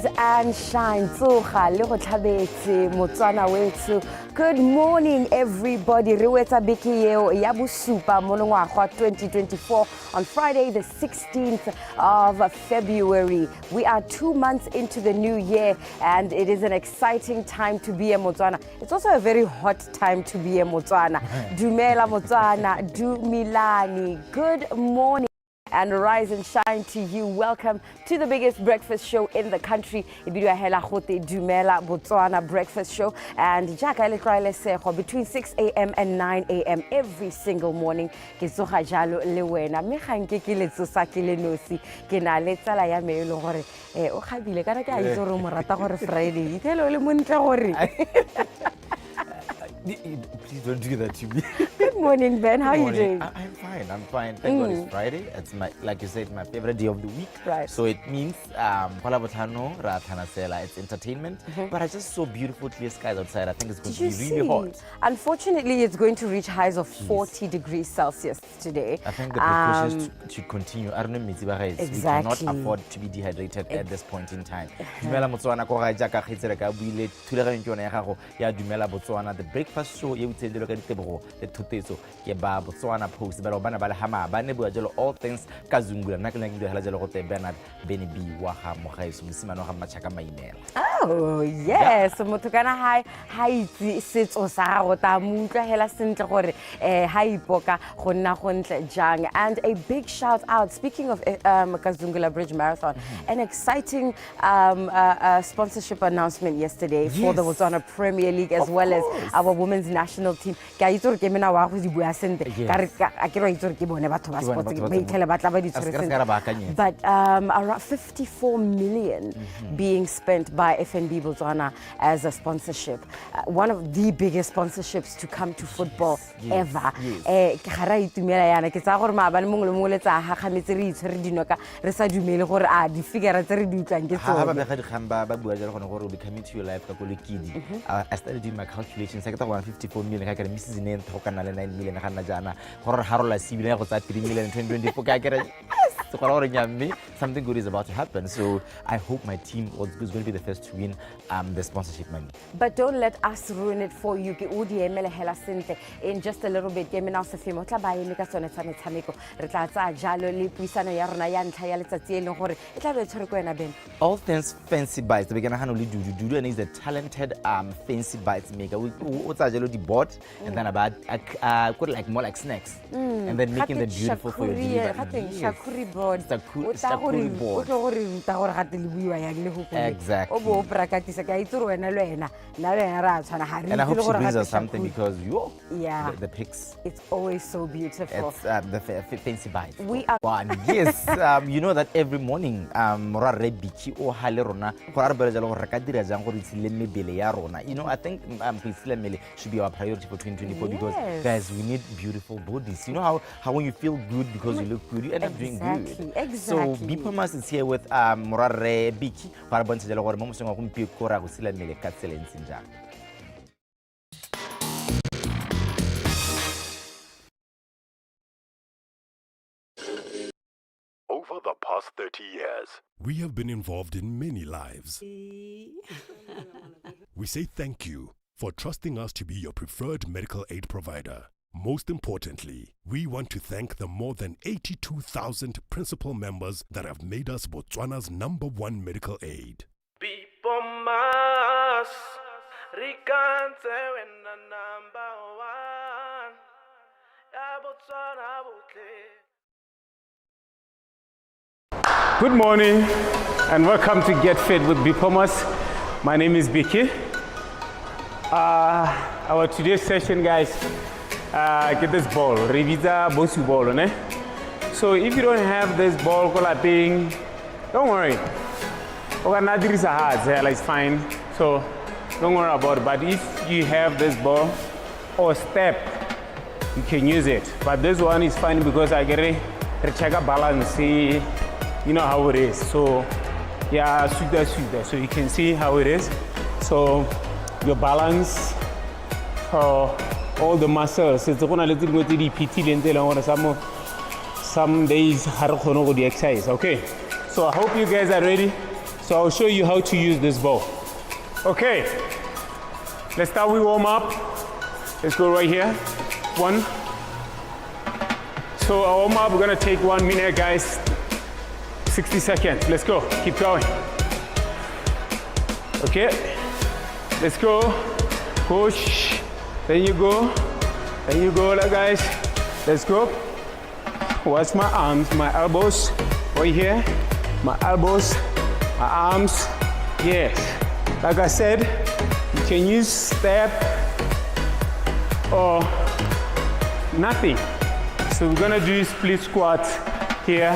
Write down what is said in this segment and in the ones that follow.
Rise and shine. Good morning, everybody. Riweta Bikiyeo Yabusupa Monongwa 2024 on Friday, the 16th of February. We are 2 months into the new year, and it is an exciting time to be a Botswana. It's also a very hot time to be a Botswana. DUMELA Botswana, DUMELA. Good morning. And rise and shine to you. Welcome to the biggest breakfast show in the country. DUMELA Botswana breakfast show. And between 6 a.m. and 9 a.m. every single morning. Please don't do that to me. Good morning, Ben. How are you doing? I'm fine. Thank God it's Friday. It's like you said, my favorite day of the week. Right. So it means it's entertainment. But it's just so beautiful, clear skies outside. I think it's going to be really hot. Unfortunately, it's going to reach highs of 40 degrees Celsius today. I think the precautions should continue. I don't know, exactly. We cannot afford to be dehydrated at this point in time. DUMELA Botswana DUMELA Botswana, the breakfast show. You tell the Tuteso, Yeba, Botswana Post, Barobana Balahama, Banebo, all things Kazungu, Nakalang de Halajarote, Bernard, Benny B, Waha, Mohais, Simanoha Machaka, my email. Oh, yes. Motokana Hai sits Osarota, Muka Hela Sintre, Hai Poka, Hona Hontle Jang, and a big shout out. Speaking of Kazungula Bridge Marathon, an exciting sponsorship announcement yesterday for the Botswana Premier League as well as our women's national team. But around 54 million being spent by FNB Botswana as a sponsorship. One of the biggest sponsorships to come to football ever. I started doing my calculations. I got 154 million. I got Mrs. Nen, 9 million. Harola 3 million in 2024. Something good is about to happen. So I hope my team is going to be the first to win the sponsorship money. But don't let us ruin it for you. In just a little bit, all things fancy bites. We're gonna handle do and he's a talented fancy bites maker. What's the board and then about put like more like snacks and then making them beautiful for you. Shakuri board. Exactly. And I hope she brings us something because the pics. It's always so beautiful. It's the fancy bites. We are one. Yes, you know that every morning you know, I think should be our priority for 2024 because guys, we need beautiful bodies. You know how when you feel good because you look good, you end up doing good. Exactly. So BPMAS is here with Morare Biki para bonse jalo gore mo mosong go mpie kora go sila mele ka tseleng njang. Over the past 30 years, we have been involved in many lives. We say thank you for trusting us to be your preferred medical aid provider. Most importantly, we want to thank the more than 82,000 principal members that have made us Botswana's #1 medical aid. Good morning and welcome to Get Fit with BPMAS. My name is Biki. Our today's session, guys, get this ball, Revisa Bosu ball, ne? So if you don't have this ball, don't worry. It's fine, so don't worry about it. But if you have this ball or step, you can use it. But this one is fine because I get a check a balance. You know how it is. So yeah, so you can see how it is. So your balance, all the muscles. It's going a little bit of PT some days the exercise. Okay, so I hope you guys are ready. So I'll show you how to use this ball. Okay, let's start with warm up. Let's go right here. 1. So our warm up, we're gonna take 1 minute, guys. 60 seconds. Let's go. Keep going. Okay. Let's go. Push. Then you go. Then you go, guys. Let's go. Watch my arms, my elbows. Right here. My elbows, my arms. Yes. Like I said, you can use step or nothing. So we're gonna do split squat here.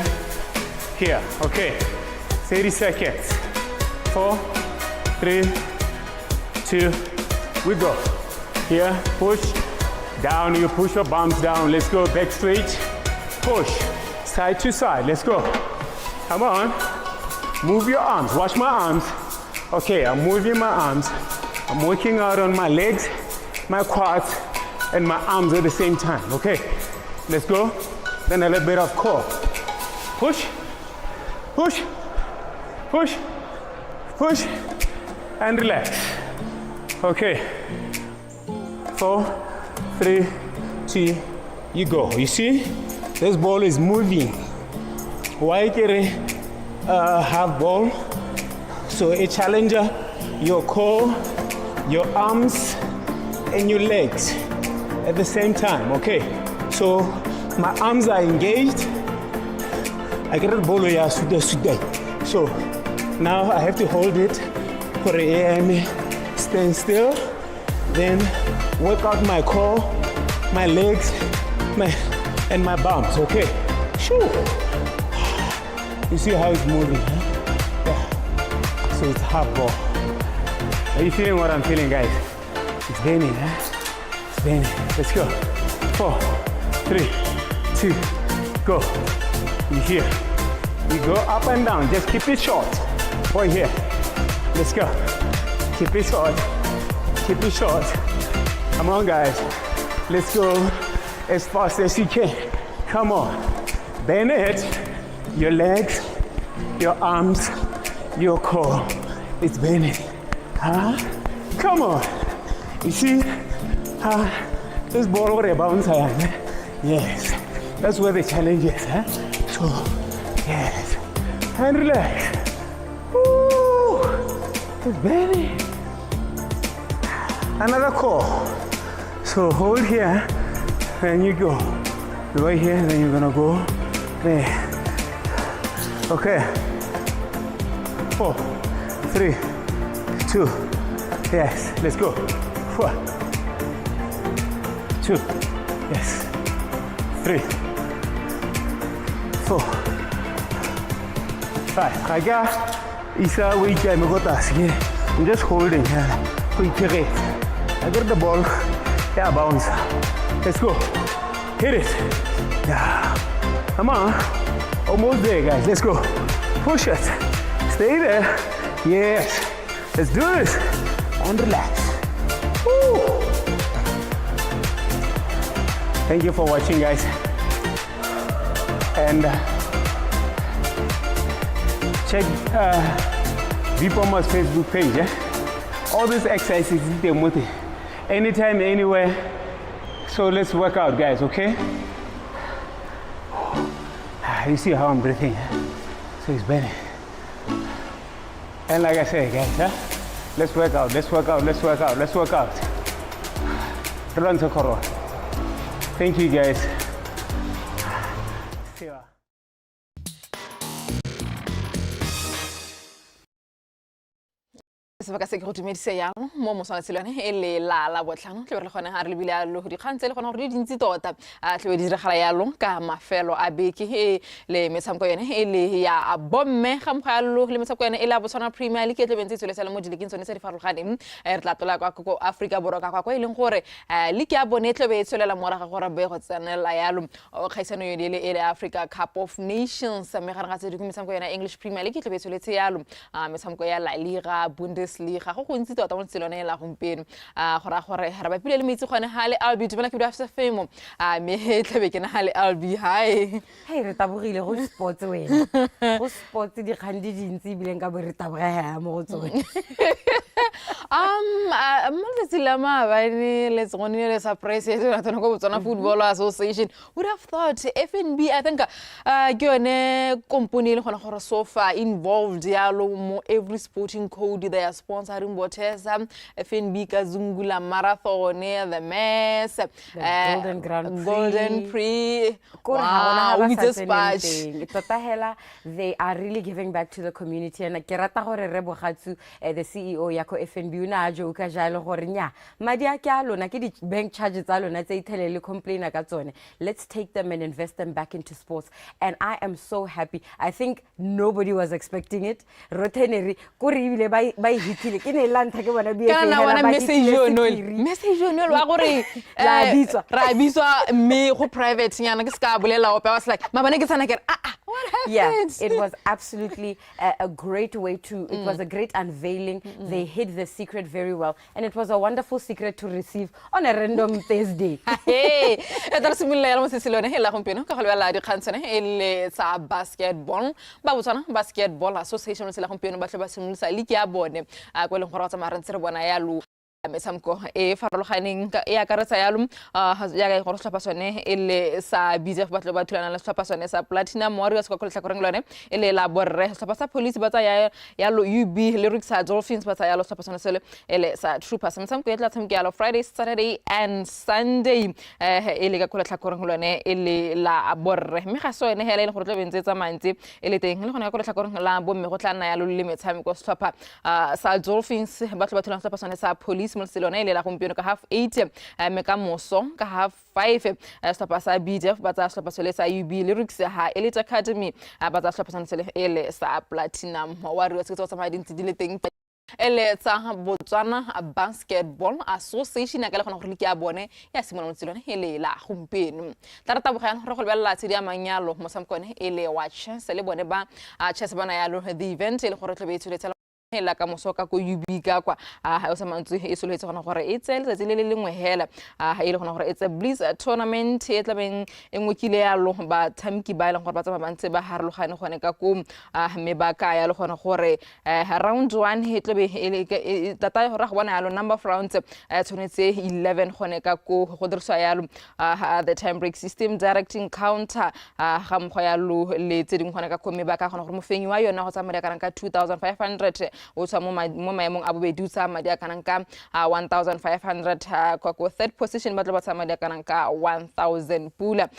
Here, okay. 30 seconds. 4, 3, 2, we go. Here, push, down, you push your bumps down. Let's go, back straight, push, side to side, let's go. Come on, move your arms, watch my arms. Okay, I'm moving my arms. I'm working out on my legs, my quads, and my arms at the same time, okay? Let's go, then a little bit of core. Push, push, push, push, and relax. Okay. 4, 3, 2, you go. You see, this ball is moving. Why get a half ball? So a challenger, your core, your arms, and your legs at the same time. Okay. So my arms are engaged. I get the ball here, so now I have to hold it for a stand still, then work out my core, my legs, and my bumps, okay? Shoo. You see how it's moving, huh? Yeah. So it's half ball. Are you feeling what I'm feeling, guys? It's burning, huh? It's burning. Let's go. 4, 3, 2, go. You here. You go up and down. Just keep it short. Right here. Let's go. Keep it short. Keep it short. Come on, guys. Let's go as fast as you can. Come on. Bend it. Your legs, your arms, your core. It's bending. Huh? Come on. You see? This ball will bounce. Yes. That's where the challenge is. Huh? So, yes. And relax. Woo! It's bending. Another core. So hold here, then you go. Right here, then you're gonna go there. Okay. 4, 3, 2. Yes, let's go. 4, 2. Yes. 3, 4, 5. I got Isa weight time again. I'm just holding here. Quick rate. I got the ball. Yeah, bounce. Let's go. Hit it. Yeah. Come on. Almost there, guys. Let's go. Push it. Stay there. Yes. Let's do this. And relax. Woo. Thank you for watching, guys. And check Vipoma's Facebook page. All these exercises is anytime, anywhere. So let's work out, guys, okay? You see how I'm breathing? So it's better. And like I said, guys, let's work out, let's work out, let's work out, let's work out. Run to Koro. Thank you, guys. See ya. sebaka se ke go dumedise yang mo moswanetselwane e le la botlhano tle re gone ha re lebile a lo di khantse le gone gore di dintsi tota a tle di diragala ya long ka mafelo a beke e le metshameko yone e le ya bomme ga mogya lo le metshameko yone e la Botswana Premier League e tle bentse tsole sele mo dileking tsone se di farologane re tla tola kwa go Africa Borwa ka kwa e leng gore league ya bone tle be tswelela moraga gore be go tsenela yalo kgaisano yone le e Africa Cup of Nations me ga re ga tse di metshameko yona English Premier League tle be tsweletse yalo metshameko ya La Liga, Bundesliga obviously ga go gontsi tota mo tselone la gompieno gore ra ba pile le metsi gone ha le Albi dumela ke dafse femo me tlabe ke na ha le Albi hi hey re tabogile go sports wena go sports di khandi dintsi bile nka bo re taboga mo go tsone mo letsela maabane le tsone le surprise e tsona go Botswana Football Association would have thought FNB I think ke yone company le gona gore so far involved yalo mo every sporting code they are sponsoring Botesa FNB Kazungula Marathon the Mass Golden Prix wow we just tota hela they are really giving back to the community and ke rata gore re bogatsu the CEO ya ko FNB una jo ka jalo gore nya madi a ke a lona ke di bank charges tsa lona tse ithelele complainer ka tsone let's take them and invest them back into sports and I am so happy I think nobody was expecting it roteneri ko re ibile ba hitile ke ne lantha ke bona BFA kana wana message yo wa gore ra biswa me go private nyana ke ska bolela ope I was like mabane ke tsana ke what happened yeah it was absolutely a great way to it was a great unveiling they hid the secret very well and it was a wonderful secret to receive on a random Thursday hey eta simile ya mo sesilone hela gompieno ka go la di khantsane ele tsa basketball ba Botswana Basketball Association se la gompieno ba tle ba simolisa league ya bone go leng gore tsa marantse re bona ya lo metshamko e farologaneng e akaretsa yalo ya ga go tlhapa sone ele sa BJF ba tle ba thulana le tlhapa sone sa Platinum Warriors go tlhaka koreng lone ele la borre tlhapa sa police ba tsa ya lo UB Lyrics Dolphins ba tsa ya lo tlhapa sone sele ele sa Troopers metshamko e tla tshamke ya lo Friday Saturday and Sunday ele ka tlhaka koreng lone ele la borre mme ga so ene hele le gore tle bentse tsa mantsi ele teng le gone ka tlhaka koreng la bomme go tla nna ya lo le metshamko tlhapa sa Dolphins ba tle ba thulana tlhapa sone sa police Barcelona ile la gompieno ka half 8 me ka moso ka half 5 stapa sa BJF ba tsa stapa sele sa UB Lyrics ha Elite Academy ba tsa stapa sele ele sa Platinum Warriors ke tsa madintsi di le teng ele tsa Botswana Basketball Association ya ka le gona gore le ke a bone ya simolola motsilone ele la gompieno tla rata bogana gore go lebella tse di amanyalo mo samkone ele wa chess le bone ba chess bana ya lo the event ele gore tle be itshuletse la ka mosoka ko UB ka kwa o sa mantsi e soletse gona gore e tsele tse le lengwe hela e le gona gore it's a Bliss tournament e tla beng engwekile ya lo ba tsamki ba ile gore ba tsama bantse ba harologane gone ka ko me ba ka ya le gona gore round 1 e tla be e tata gore go bona ya lo number of rounds tshwanetse 11 gone ka ko go diriswa ya lo the time break system directing counter ga mgo ya lo le tse ding gone ka ko me ba ka gona gore mofenyi wa yona go tsamaya kana ka 2500 o tswa mo maemong a bobedi utsa madi a kana ka 1500 kwa ko third position ba tla ba tsama madi a kana ka 1000 pula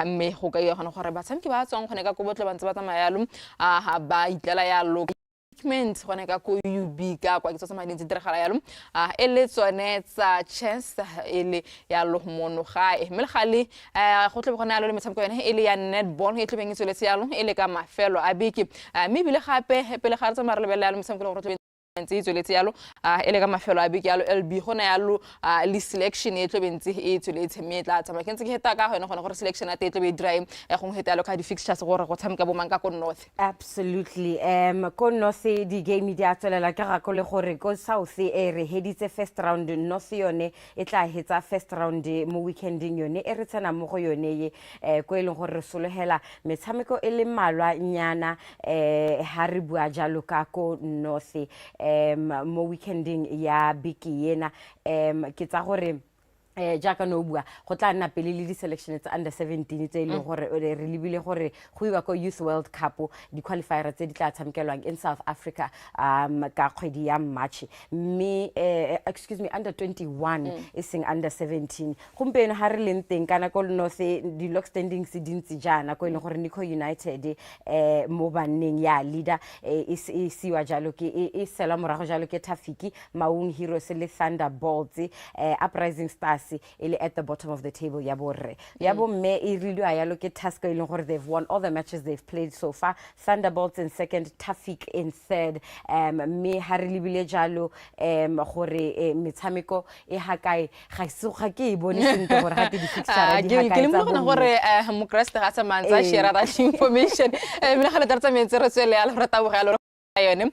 mme go ka ya gona gore ba tsamke ba tswang gone ka ko botle ba ntse ba tsamaya yalo ba itlela yalo gone ka ko UB ka kwa ke tsa madi ntse diragala yalo ele tsone tsa chess ele yalo mono ga e mme gale go tle gona yalo le metshameko yone ele ya netball e tle beng itsoletse yalo ele ka mafelo a beke mme bile gape pele ga re tsa mare le bela yalo metshameko gore ntse itsoletse yalo ele ka mafelo a beke yalo LB gona yalo le selection e tle bentse e itsoletse mme tla tsama ke ntse ke heta ka gone gore selection a tle be dry go heta yalo ka di fixtures gore go tshameka bo manka ko north absolutely ko north di game di a tswelela ke ga go le gore ko south e re heditse first round north yone e tla hetsa first round mo weekending yone e re tsena mo go yone ye ko eleng gore re solohela metshameko e le malwa nyana ha re bua jalo ka ko north mo weekending ya biki yena ke tsa gore jaaka no bua go tla nna pele le di selection tsa under 17 tse ile gore re lebile gore go iwa ko Youth World Cup di qualifier tse di tla tshamkelwang in South Africa ka kgwedi ya March me excuse me under 21 iseng under 17 gompieno ha re leng teng kana ko no se di lock standings dintsi jana ko ile gore Nico United mo banneng ya leader e siwa jalo ke e sela morago jalo ke Tafiki Maung Heroes le Thunderbolts Uprising Stars ele at the bottom of the table ya borre ya bomme e rilwe ya lo ke task ile gore they've won all the matches they've played so far Thunderbolts in second Tafik in third me ha re libile jalo gore metshameko e hakae ga se ga ke e bone sentle gore ga di fixture di hakae ke le mo gore mo Christ ga sa mantsa share that information me ga le tartsa mentse re tswele ya le rata bogalo yone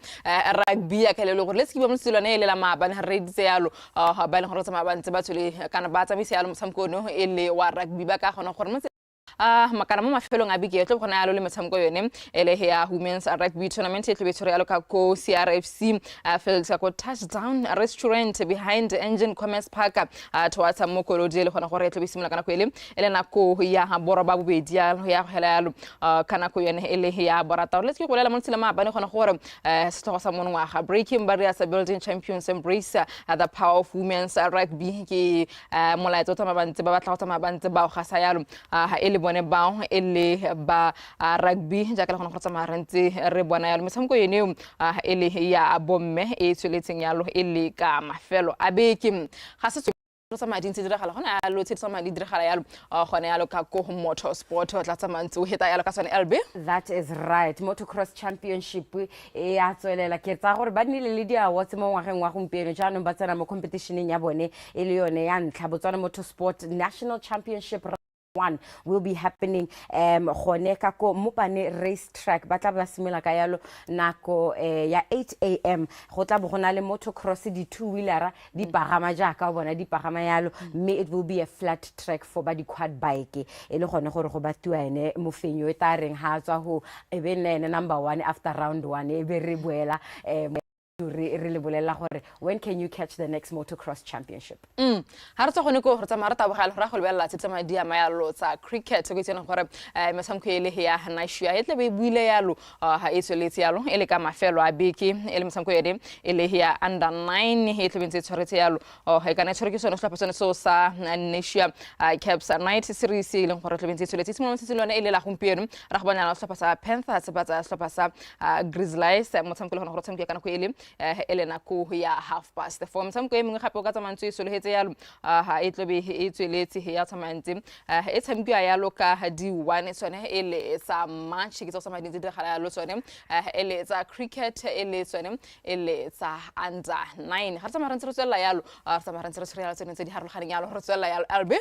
rugby ya kele gore let's kiba motsilwane e le la maabane ha re ditse yalo ba le gore tsa maabane ba tsole kana ba tsamisa yalo motshameko no e le wa rugby ba ka gona gore makana mo mafelong a beke tlo gona yalo le motshameko yone ele ya women's rugby tournament e tlo betshore yalo ka ko CRFC Felix ko touchdown restaurant behind Engine Commerce Park towards Mokolodi le gona gore e tlo bisimula kana ko ele na ko ya boro ba bobedi yalo ya go hela yalo kana ko yone ele ya borata let's go lela mo tsela maabane gona gore setlogo sa monongwa ga breaking barriers building champions embrace the power of women's rugby ke molaetso tsa mabantse ba batla go tsamaya bantse ba ga sa yalo ele bone bao ele ba rugby ja ka le gona go tsamaya rentse re bona yalo metshameko yene ele ya bomme e tsweletseng yalo ele ka mafelo a beke ga se tsa madi ntse diragala gona lo tsa madi diragala yalo gona yalo ka ko motorsport o tla tsamantse o heta yalo ka sone LB. That is right. Motocross championship e ya tswelela ke tsa gore ba nnile le di-awards mo ngwageng wa gompieno jaanong ba tsena mo competitioneng ya bone e le yone ya ntlha Botswana Motorsport National Championship one will be happening gone ka ko Mopane racetrack ba tla ba simela ka yalo nako ya 8 AM go tla bo gona le motocross di two wheeler di pagama jaaka o bona di pagama yalo mme it will be a flat track for ba di quad bike e le gone gore go batiwa ene mofenyo e ta reng ha tswa ho e be nene number 1 after round 1 e be re boela re le bolela gore when can you catch the next motocross championship ha re tsogone go tsa mara ta bogala ra go lebella tsa madi a mayalo tsa cricket go tsena gore metshameko ele ya national e tle be buile yalo ha e tsweletse yalo ele ka mafelo a beke ele metshameko yene ele ya under 9 e tle bentse tshwaretse yalo ha kana tshware ke sone se tlhapa so sa national caps night series ile gore tle bentse tsweletse mo motsilwane ele la gompieno ra go bona la tlhapa sa Panthers ba tsa tlhapa sa Grizzlies motsameko le go tshameka kana ko ele Elena ko ya 4:30 motsameko e mengwe gape o ka tsamantse e solehetse yalo ha e tlobe e tsweletse ya tsamantse e tshamkiwa yalo ka di 1 tsone ele sa match ke tsa madintse di gala yalo tsone ele tsa cricket ele tsone ele tsa under 9 ga tsamara ntse re tswela yalo tsamara ntse re tswela tsone tse di harologaneng yalo re tswela yalo LB.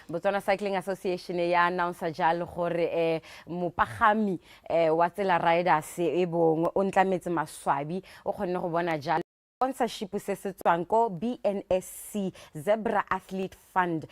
Botswana Cycling Association ya announce jalo gore mopagami wa tsela riders e bongwe o ntlametse maswabi o kgonne go bona jalo sponsorship se se tswang ko BNSC Zebra Athlete Fund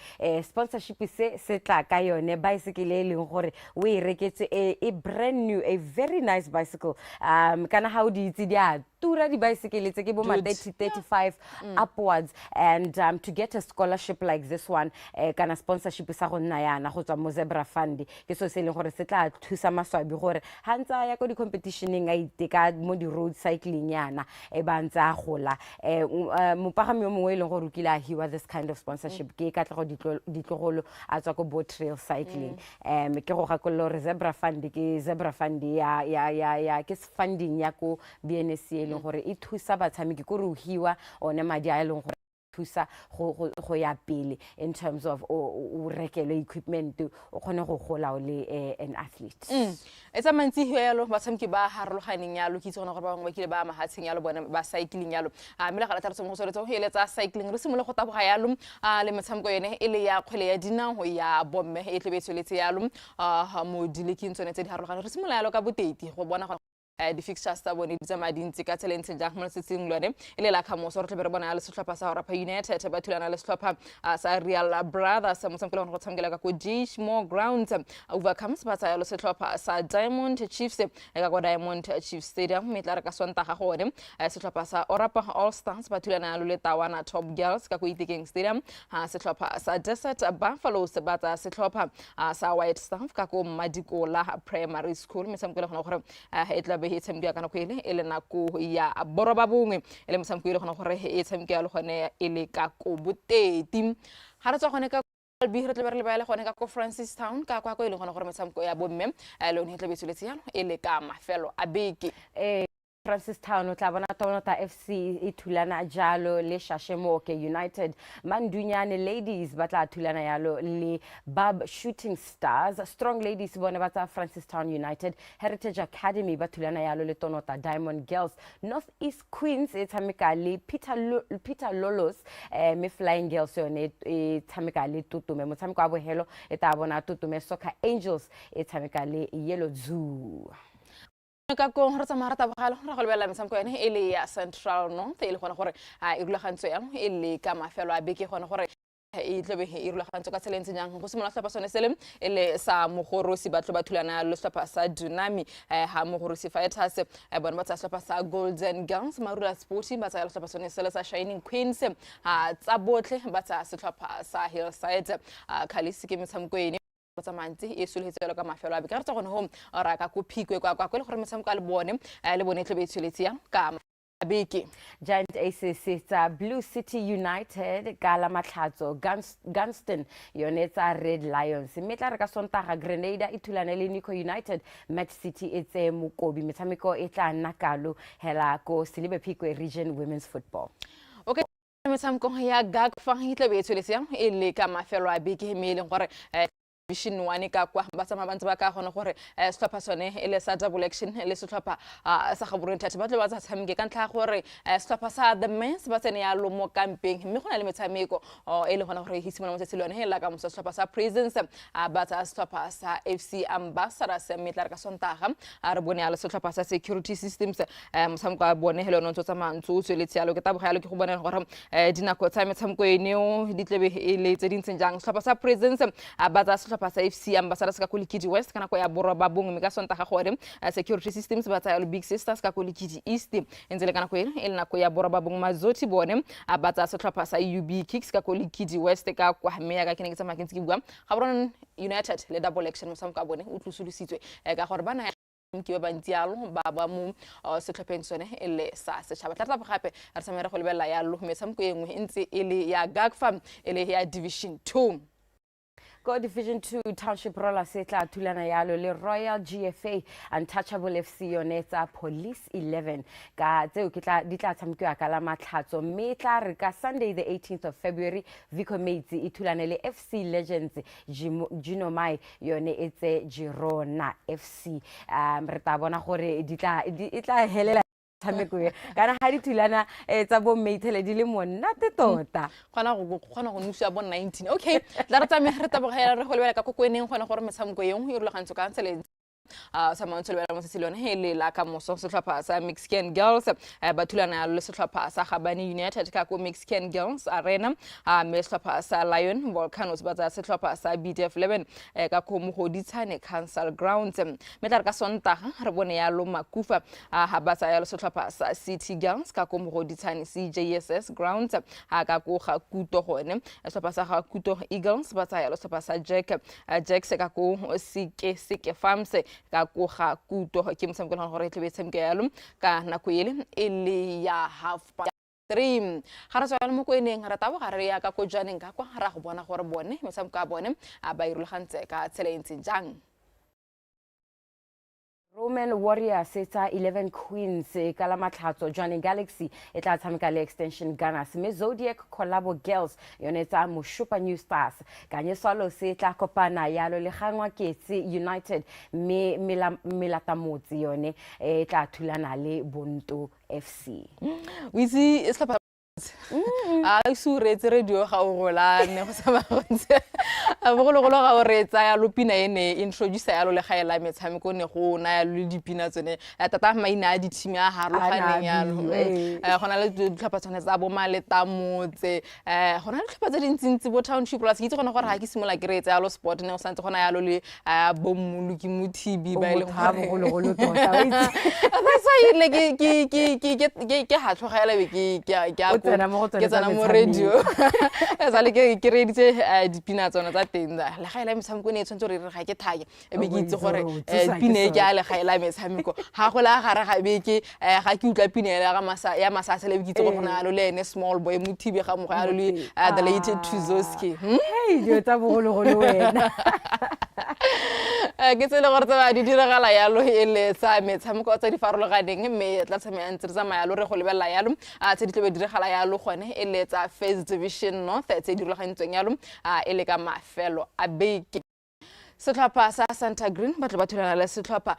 sponsorship se tla ka yone bicycle e leng gore o e reketse a brand new a very nice bicycle kana how di itse dia tura di bicycle tse ke bo ma 30-35 upwards and to get a scholarship like this one kana sponsorship sa go nna yana go tswa mo Zebra Fund ke so se leng gore se tla thusa maswabi gore ha ntsa ya ko di competitioneng a iteka mo di road cycling yana e ba ntsa gola mopagami yo mongwe le go rukila hiwa this kind of sponsorship ke ka tla go ditlogolo a tswa ko boat trail cycling ke go gakollo re Zebra Fund ke Zebra Fund ya ke funding ya ko BNSC le gore e thusa batshameki go ruhiwa one madi a leng gore thusa go ya pele in terms of o rekele equipment o kgone go gola o le an athlete etsa mantsi yalo batshameki ba harologaneng yalo ke tsona gore ba bangwe ba kile ba mahatsheng yalo bona ba cycling yalo mela ga la tsa go soretsa go eletsa cycling re simole go taboga yalo le metshameko yene e le ya kgwele ya dinao ya bomme e tle be tsweletse yalo mo dileking tsone tse di harologaneng re simola yalo ka boteti go bona di fixtures tsa bone di tsamaya dintsi ka tselentse jang mo setseng lone ele la khamoso re tle be re bona le setlhopha sa Orapa United ba thulana le setlhopha sa Real Brothers motsamekelo go tsamekela ka ko More Grounds overcomes ba tsaya le setlhopha sa Diamond Chiefs ka go Diamond Chiefs Stadium metla re ka Sontaga gone setlhopha sa Orapa All Stars ba thulana le Tawana Top Girls ka ko Itekeng Stadium setlhopha sa Desert Buffaloes ba tsaya setlhopha sa White Staff ka ko Madikola Primary School motsamekelo go gore e tla be tshameka kana go ele nako ya boroba bongwe ele motsameko ile gona gore e tshameka le gone ele ka ko boteti ga re tswa gone ka Albi re tle ba le ba le gone ka ko Francis Town ka kwa ile gona gore motsameko ya bomme le one tle be tsweletse yalo ele ka mafelo a beke Francis Town o tla bona Tonota FC e thulana jalo le Shashemoke United Mandunyane Ladies ba tla thulana yalo le Bab Shooting Stars Strong Ladies bona ba tsa Francis Town United Heritage Academy ba thulana yalo le Tonota Diamond Girls North East Queens e tshameka le Peter Lolos me Flying Girls yone e tshameka le Tutume motshameko wa bohelo e ta bona Tutume Soccer Angels e tshameka le Yellow Zoo ka go re tsa marata bogalo re go lebella metshameko ene e le ya Central North e le gona gore e rulagantso yang e le ka mafelo a beke gona gore e tlobe e rulagantso ka tseleng tsenyang go simola hlapa sone sele e le sa mogorosi ba tlo ba thulana le hlapa sa Dunami ha mogorosi Fighters bona ba tsa hlapa sa Golden Guns Marula Sporting ba tsa hlapa sone sele sa Shining Queens tsa botle ba tsa sehlapa sa Hillside Khalisi ke metshameko ene tsa mantsi e soletselo ka mafelo a be ka re tsa gone home ora ka go phikwe kwa le gore metshameko a le bone tle be tsholetsia ka beke Giant Aces tsa Blue City United ka la matlhatso Gunston yone tsa Red Lions mme tla re ka Sontaga Grenada e thulane le Nico United Match City e tse Mokobi metshameko e tla nna kalo hela ko Silibe Phikwe Region Women's Football. Okay metshameko ya gagfa e tle be tsholetsia e le ka mafelo a beke me le gore Division 1 ka kwa ba tsama bantse ba ka gona gore setlhopha sone e le sa double action le setlhopha sa gaboreng thathe ba tle ba tsa tshameke ka ntlha gore setlhopha sa the men's ba tsene ya lo mo camping mme go na le metshameko e le gona gore hisimona mo tsetselone he la ka mo setlhopha sa Presence ba tsa setlhopha sa FC Ambassadors metla ka Sontaga re bone ya le setlhopha sa Security Systems motshameko a bone hele no ntse tsa mantso tsweletse yalo ke tabogelo ke go bona gore dinako tsa metshameko eneo di tlebe e le tse dintseng jang setlhopha sa Presence ba tsa setlhopha sa FC Ambassadors ka Kolikidi West kana ko ya borwa ba bongwe ka Sontaga gore Security Systems ba tsa Big Sisters ka Kolikidi East enzele kana ko e le nako ya borwa ba bongwe Mazoti bone ba tsa setlhopha sa UB Kicks ka Kolikidi West ka kwa meya ka keneng tsa makentsi ke bua Gaborone United le double action mo samka bone o tlusulisitswe ka gore bana ke ba ntsialo ba mo setlhopheng sone e le sa setšhaba tla gape re tsamaya go lebella ya lo metshameko engwe ntse e le ya Gagfarm e le ya Division 2 Go Division 2 Township Roller setla thulana yalo le Royal GFA Untouchable FC yone tsa Police 11 ka tseo ke tla di tla tshamkiwa ka la matlhatso mme tla re ka Sunday the 18th of February Vico Mates e thulane le FC Legends Ginomai yone etse Girona FC re ta bona gore di tla helela tshameko kana ha di thulana tsa bo Maitele di le monate tota gona go nusa bo 19 okay tla re tsamaya re tabogela re go lebela ka kokweneng gona gore metshameko yeng e rulagantso ka ntsele sa mantse le bana mo tselone he le la ka moso setlhopha sa Mexican Girls ba thulana le setlhopha sa Gabani United ka ko Mexican Girls Arena me setlhopha sa Lion Volcanoes ba tsa setlhopha sa BDF 11 ka ko Mogoditshane Council Grounds me tla re ka Sontaga re bone ya lo Makufa ha ba tsa ya le setlhopha sa City Girls ka ko Mogoditshane CJSS Grounds ka ko ga Kuto gone setlhopha sa ga Kuto Eagles ba tsa ya le setlhopha sa Jack ka ko Sike Farms ka go ga Kuto ke mtshameko le gore tle be tshameke yalo ka nako ele e le ya 3 ga re tswela mo kweneng ra tabo ga re ya ka ko janeng ka kwa ra go bona gore bone metshameko a bone ba irulagantse ka tselentse jang Roman Warriors setsa 11 Queens ka la matlhatso Johnny Galaxy e tla tshameka le Extension Gunners me Zodiac Collabo Girls yone tsa Mushupa New Stars kanye solo se tla kopana yalo le gangwa Ketsi United me Melatamotsi yone e tla thulana le Bonto FC we see it's a suretse radio ga o gola ne go sa ba gontse a bogolo ga o retsa ya lopina ene introduce ya lo le gaela metshameko ne go na ya le dipina tsone tata maina a ditimi a harologaneng ya lo gona le ditlhopha tsone tsa bo Maleta motse gona le ditlhopha tse dintsintsi bo Township plus ke itse gona gore ga ke simola ke retsa ya lo sport ne o santse gona ya lo le bo Mmuluki Mothibi ba ile go tota wa itse that's why like ke ha tlhogela be ke tsena mo radio sa le ke reditse dipina tsona tsa teng le gaela metshameko ne tshwantse re ga ke thake e be ke itse gore pina e ke a le gaela metshameko ga go la gare ga beke ga ke utla pina ya masasa le be ke itse gore gona lo le ene Small Boy Mothibi ga mo ga le the late Tuzoski hey dio tsa bogolo wena ke tsele gore tsa di diragala yalo e le tsa metshameko tsa di farologaneng mme tla tsamaya ntse re tsamaya lo re go lebella yalo tse di tle be diragala yalo gone e le tsa First Division North tse di rulagantsweng yalo e le ka mafelo a beke setlhopha sa Santa Green ba tla ba thulana le setlhopha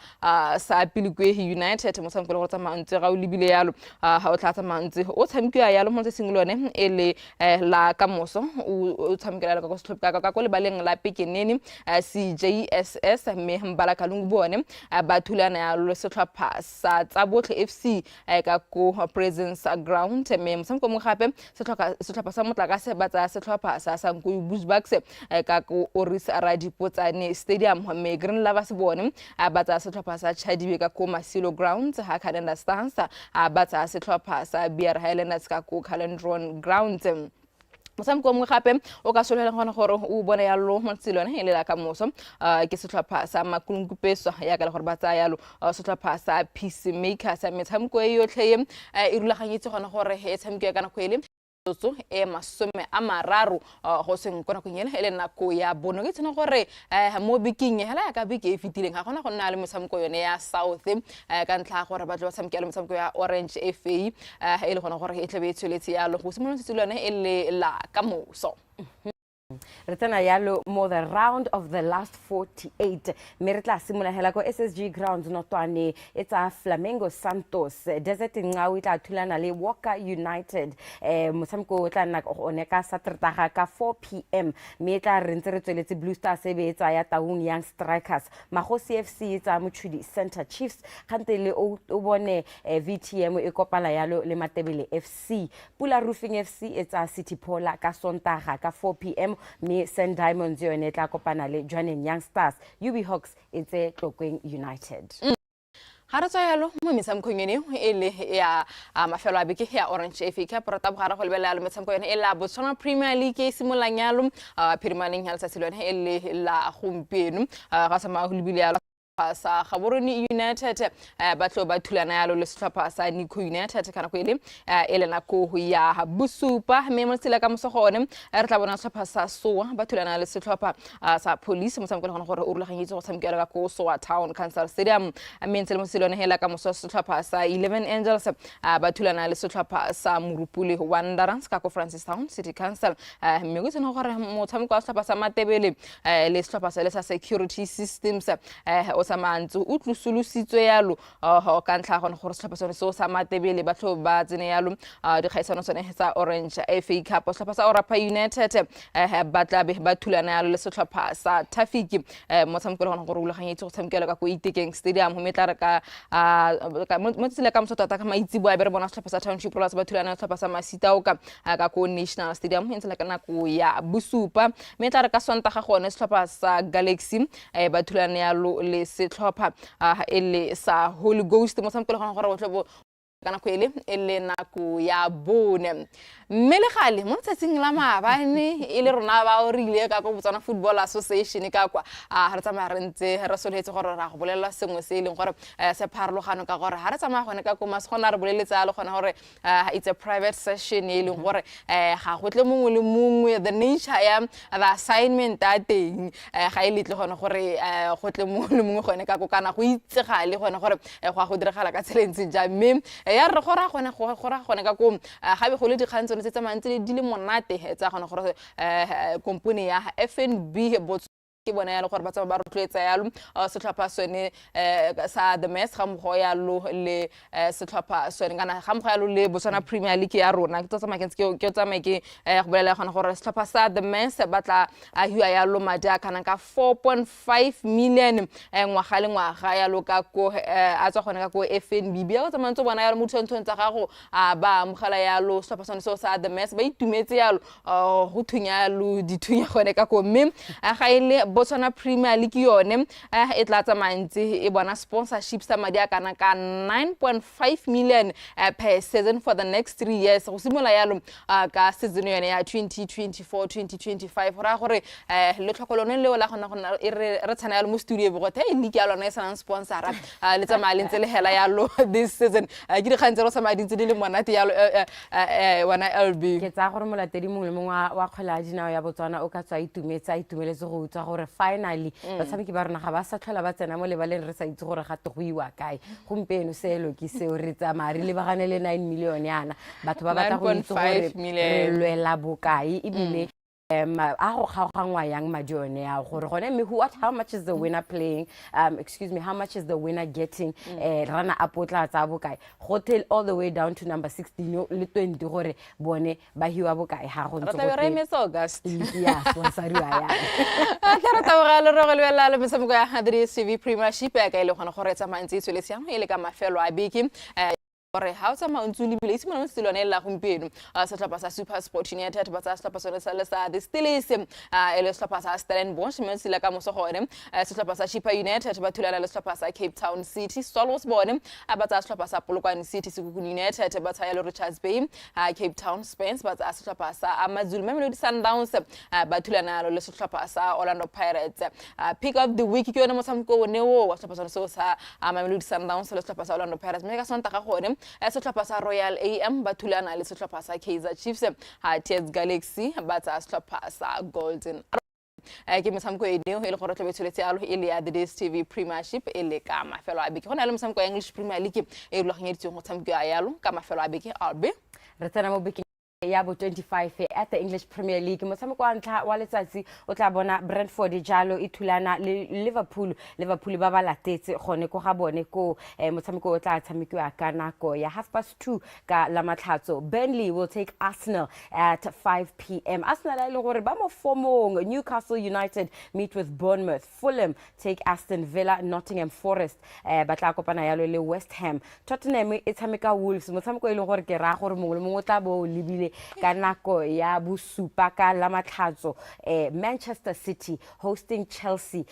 sa Pilikwe United motshameko le go tsamaya ntse ga o lebile yalo ha o tla tsamaya ntse o tshamekiwa yalo mo tseng lone e le la kamoso o tshamekela ka go setlhopha ka go le baleng la Pekeneni CJSS mme mbala kalungu bone ba thulana yalo le setlhopha sa Tsabotlhe FC ka go Presence Ground mme motshameko mo gape setlhopha sa Motlakase ba tsa setlhopha sa Sankuyu Bushbucks ka go Oris Radipotsane Stadium mme Green Lovers bone ba tsa setlhopha sa Chadibe ka go Masilo Grounds ha Calendar Stars ba tsa setlhopha sa BR Highlanders ka go Calendron Grounds motshameko mo gape o ka solela gona gore o bona yalo mo tselone e le la ka moso ke setlhopha sa Makulungupeso ya ka le gore ba tsa yalo setlhopha sa Peacemaker sa metshameko e yotlhe e rulaganyetse gona gore e tshameko kana kwele e masome a mararo go seng kona go nyela ele nako ya bono ke tsena gore mo biking hela ya ka bike e fitileng ga gona go nna le motshameko yone ya South ka ntlha gore ba tla tshameka le motshameko ya Orange FA e le gona gore e tlebe e tsweletse yalo go simolola tsilwane e le la kamoso Retana yalo more the round of the last 48 meritla simula hela ko SSG grounds notwane etsa Flamengo Santos Desert Nqawi tla thulana le Walker United motshameko tla nna one ka Saterdag ka 4 PM me tla rentse re tsweletse Blue Stars se betsa ya Taung Young Strikers Magosi FC etsa Motšhudi Center Chiefs khantele o bone VTM e kopala yalo le Matebele FC Pula Roofing FC etsa City Pola ka Sontaga ka 4 PM me Sand Diamonds yone tla kopana le Joaneng Young Stars UB Hawks etse Tlokweng United ha re tsayalo mo metshamekong ene e le ya mafelo a beke ya Orange FA Cup rata bogara go lebela le metshameko yone e la Botswana Premier League e simolang yalo phirimaneng ya letsatsi lone e le la gompieno ga sama go lebile yalo sa Gaborone United ba tlo ba thulana yalo le setlhopha sa Nico United kana go ele ele na go ya Busupa mme mo tsela ka mosogone re tla bona setlhopha sa Soa ba thulana le setlhopha sa Police motshameko le gona gore o rulaganyetse go tshamekela ka go Soa Town Council Stadium mme ntsele mo selone hela ka moso setlhopha sa 11 Angels ba thulana le setlhopha sa Murupule Wanderers ka go Francis Town City Council mme go tsena gore motshameko wa setlhopha sa Matebele le setlhopha sa le sa Security Systems samantsu o tlusulusitswe yalo ka ntlha gone gore setlhopha sone se sa Matebele ba tlo ba tsene yalo dikgaisano sone tsa Orange FA Cup setlhopha sa Orapa United ba tla be ba thulana yalo le setlhopha sa Traffic motshameko le gone gore o laganyetse go tshamekela ka go Itekeng Stadium mo metla re ka mo tsela ka motho tota ka maitsebo a be re bona setlhopha sa Township Rollers ba thulana setlhopha sa Masitauka ka go National Stadium e ntsela ka nako ya Busupa metla re ka Sontaga gone setlhopha sa Galaxy ba thulana yalo le setlhopha ele sa Holy Ghost motshameko le gona gore o tlebo kana kwele ele nako ya bone mme le gale mo tsatsing la maabane e le rona ba o rile ka go Botswana Football Association ka kwa ha re tsamaya re ntse re soletse gore ra go bolela sengwe se leng gore se pharologano ka gore ha re tsamaya gone ka go mas gona re boleletsa le gona gore it's a private session e leng gore ga go tle mongwe le mongwe the nature ya the assignment a teng ga e letle gone gore go tle mongwe le mongwe gone ka go kana go itsegale gone gore go diragala ka tselentse ja mme ya re gora gone ka go ga be go le dikgantso tse tsamantse di le monate tsa gone gore company ya FNB ke bona yalo gore ba tsaba ba rotloetsa yalo setlhopha sone sa the mess ga mgo yalo le setlhopha sone kana ga mgo yalo le Botswana Premier League ya rona ke tsama ke tsama ke go bolela gona gore setlhopha sa the mess ba tla a hua yalo madi a kana ka 4.5 million ngwaga le ngwaga yalo ka go a tswa gona ka go FNB ya go tsamantse bona yalo mo tshwantshong tsa gago ba amogela yalo setlhopha sone so sa the mess ba itumetse yalo go thunya yalo dithunya gone ka go mme ga ile Botswana Premier League yone e tla tsamantse e bona sponsorship sa madi a kana ka 9.5 million per season for the next 3 years go simola yalo ka season yone ya 2024-2025 gora gore le tlhokolone leo la gona re tsana yalo mo studio bo gothe e league ya lona e sana sponsora le tsamaya le ntse le hela yalo this season ke di khantsero sa madi ntse di le monate yalo wana LB ke tsa gore molatedi mongwe le mongwe wa kgwela dinao ya Botswana o ka tswa itumeletse go utswa gore finally batshameki ba rona ga ba sa tlhola ba tsena mo lebaleng re sa itse gore ga te go iwa kae gompieno selo ke seo re tsamaya re lebagane le 9 million yana batho ba batla go itse gore re lwela bokae ebile yang majone ya gore gone me how much is the winner playing, excuse me, how much is the winner getting, runner up o tla tsa bokae, hotel all the way down to number 16 le 20 gore bone ba hiwa bokae ha go ntse go re August yes wa sariwa ya tla re tabogalo re go lebella le metshameko ya DStv Premiership ya ka ile gona gore tsa mantsi tswele siamo ile ka mafelo a beke gore ha o tsama ntse le bile isimo mo silone la gompieno sa tlhapa sa Super Sport United ba tsa tlhapa sa sa the Steelers ele tlhapa sa Stellenbosch mo sila ka moso gone sa tlhapa sa Chippa United ba thulana le tlhapa sa Cape Town City Swallows bone ba tsa tlhapa sa Polokwane City Sekhukhune United ba tsaya le Richards Bay Cape Town Spence ba tsa tlhapa sa AmaZulu Mamelodi Sundowns ba thulana le tlhapa sa Orlando Pirates pick of the week ke yona motshameko o ne o wa tlhapa sa Mamelodi Sundowns le tlhapa sa Orlando Pirates me ka sonta ga gone setlhopha sa Royal AM ba thulana le setlhopha sa Kaizer Chiefs Tiers Galaxy ba tsa setlhopha sa Golden ke motshameko e neo e le gore tlo betsoletse alo e le ya DStv Premiership e le ka mafelo a beke go na le motshameko ya English Premier League e lo ganyeditseng go tshameko ya yalo ka mafelo a beke albe re tsena mo beke ya bo 25 at the English Premier League motshameko wa ntlha wa letsatsi o tla bona Brentford jalo e thulana le Liverpool ba ba latetse gone go ga bone ko motshameko o tla tshamekiwa ka nako ya 2:30 ka la matlhatso. Burnley will take Arsenal at 5 p.m. Arsenal ile gore ba mo formong. Newcastle United meet with Bournemouth. Fulham take Aston Villa. Nottingham Forest ba tla kopana yalo le West Ham. Tottenham e tshameka Wolves motshameko ile gore ke ra gore mongwe le mongwe tla bo libile ka nako ya bosupa ka la matlhatso. Manchester City hosting Chelsea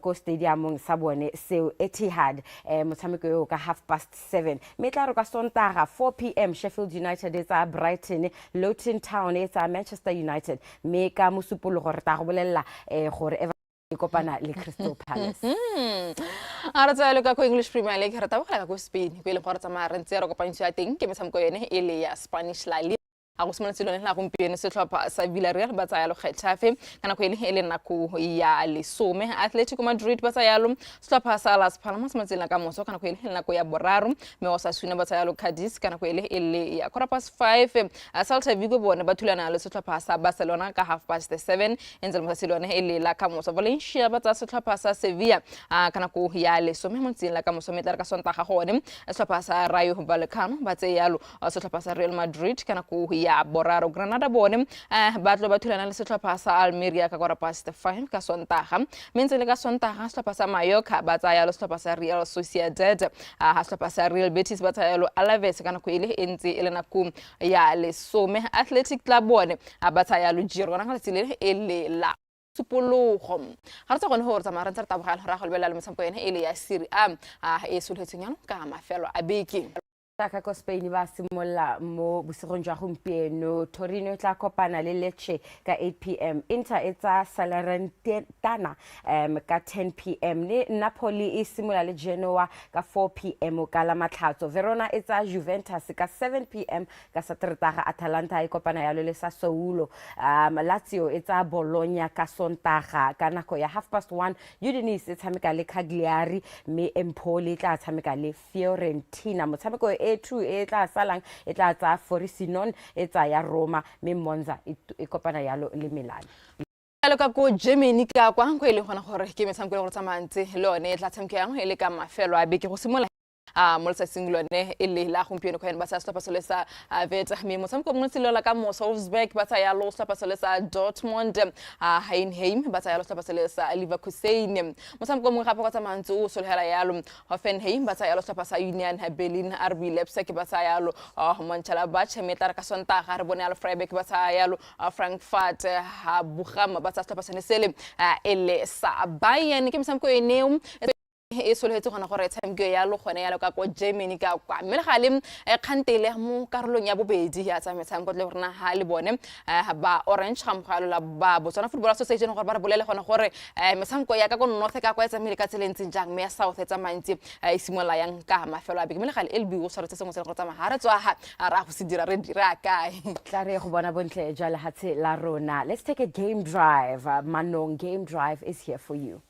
ko stadiumong sa bone seo Etihad motshameko yo ka 7:30. Me tla re ka Sontaga 4 p.m. Sheffield United etsa Brighton, Luton Town etsa Manchester United. Me ka mosupolo gore ta go bolella gore kopana le Crystal Palace. Ara tsaya ka ko English Premier League re ta bogela ka ko Spain go ile gore tsamaya re ntse re kopantse ya teng ke metshameko yene e le ya Spanish La Liga a go simolola tselone la gompieno setlhopha sa Villarreal ba tsaya lo Getafe kana go ele nako ya lesome. Atletico Madrid ba tsaya lo setlhopha sa Las Palmas matsela ka moso kana go ele nako ya boraro. Me Osasuna ba tsaya lo Cadiz kana go ele ya 5:15. Celta Vigo bone ba thulana le setlhopha sa Barcelona ka 7:30 enzel mo tselone ele la ka moso. Valencia ba tsaya setlhopha sa Sevilla kana go ya lesome matsela ka moso metla ka Sontaga gone setlhopha sa Rayo Vallecano ba tsaya lo setlhopha sa Real Madrid kana go ya boraro. Granada bone ba tlo ba thulana le setlhopha sa Almeria ka 5:05 ka Sontaga. Mentse le ka Sontaga setlhopha sa Mallorca ba tsaya lo setlhopha sa Real Sociedad setlhopha sa Real Betis ba tsaya lo Alaves kana go ile entse ele nako ya lesome. Athletic Club bone ba tsaya lo Girona ka tsile ele la supologo ga re tsa gone gore tsamaya re ntse re tabogela ra go lebella le motshameko ene ele ya Serie A e soletseng yana ka mafelo a beke. Ka ko Spain ba simolla mo bosigong jwa gompieno. Torino tla kopana le Lecce ka 8 p.m. Inter etsa Salernitana ka 10 p.m. le Napoli e simolla le Genoa ka 4 p.m. ka la matlhatso. Verona etsa Juventus ka 7 p.m. ka Satertaga. Atalanta e kopana yalo le Sassuolo. Lazio etsa Bologna ka Sontaga ka nako ya 1:30. Udinese e tshameka le Cagliari me Empoli tla tshameka le Fiorentina. Motshameko A2 e tla salang e tla tsa Frosinone e tsa ya Roma me Monza e kopana yalo le Milan. Alo ka ko Germany ka kwa go ile gona gore ke metshameko le go tsamantse le one e tla tshamekang e le ka mafelo a beke go simola mo letsatsing lone e le la gompieno go ena ba sa setlhopha se le sa Werder me motshameko mongwe tselela ka mo Wolfsburg ba tsaya lo setlhopha se le sa Dortmund Heidenheim ba tsaya lo setlhopha se le sa Leverkusen. Motshameko mongwe gape go tsamantse o solhela yalo Hoffenheim ba tsaya lo setlhopha sa Union Berlin. RB Leipzig ba tsaya lo Mönchengladbach metla ka Sontaga re bone yalo Freiburg ba tsaya yalo Frankfurt Bochum ba tsaya setlhopha se ne sele ele sa Bayern ke motshameko e neo e soletse gona gore tshameko ya lo gone ya lo ka ko Germany ka kwa mme ga le kgantele mo karolong ya bobedi ya tsa metshameko le rena ha le bone ba Orange ga mogalo la ba Botswana Football Association gore ba re bolele gone gore metshameko ya ka ko North ka kwa etsa mmele ka tselentseng jang me ya South etsa mantsi e simola yang ka mafelo a beke mme ga le LB o soretse sengwe se go tsa mahara tswa ha ra go se dira re dira kae tla re go bona bontle jale hatse la rona. Let's take a game drive. Manong Game Drive is here for you.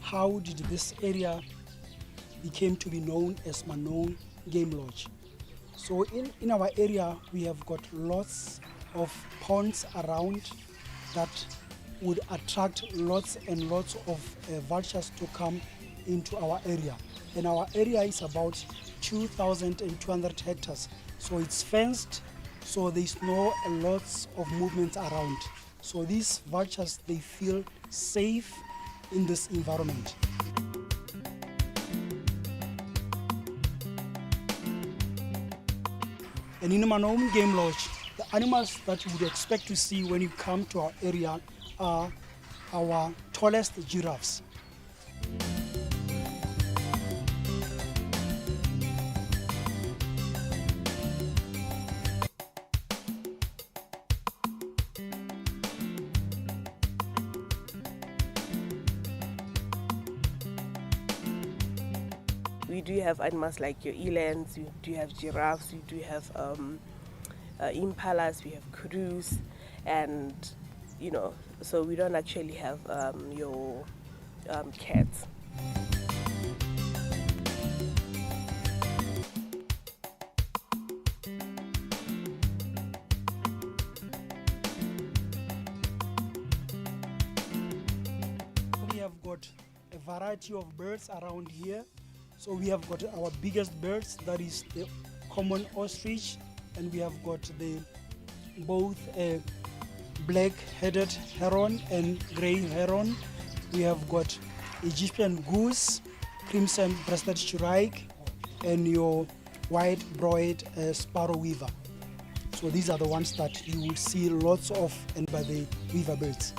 how did this area became to be known as Manon Game Lodge. So in our area, we have got lots of ponds around that would attract lots and lots of vultures to come into our area. And our area is about 2,200 hectares. So it's fenced, so there's no lots of movement around. So these vultures, they feel safe in this environment. And in Manon Game Lodge, the animals that you would expect to see when you come to our area are our tallest giraffes. We do have animals like your elands, we do have giraffes, we do have impalas, we have kudu's, and so we don't actually have your cats. We have got a variety of birds around here. So we have got our biggest birds, that is the common ostrich, and we have got both black-headed heron and grey heron. We have got Egyptian goose, crimson-breasted shrike, and your white-browed sparrow weaver. So these are the ones that you will see lots of, and by the weaver birds.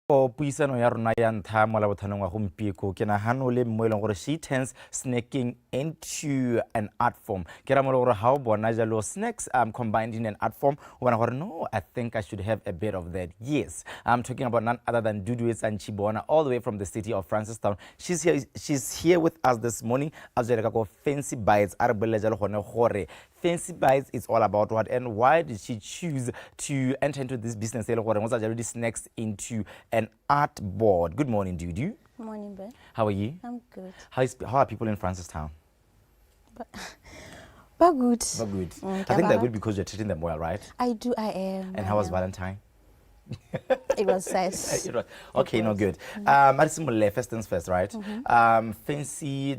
For puisano ya rona ya ntlha mo labothanong wa gompieko ke nagano le mo eleng gore she turns snacking into an art form. Ke ra mo le gore ha o bona jalo snacks combined in an art form o bona gore no, I think I should have a bit of that. Yes, I'm talking about none other than Dudu and Chibona, all the way from the city of Francistown. She's here with us this morning as we go Fancy Bites. Fancy Bites is all about what and why did she choose to enter into this business? Snacks into an art board. Good morning, Dudu. Good morning, Ben. How are you? I'm good. How are people in Francistown? But good. But good. I think they're good because you're treating them well, right? I am. And how was Valentine? It was nice. Okay, no good. First things first, right? Fancy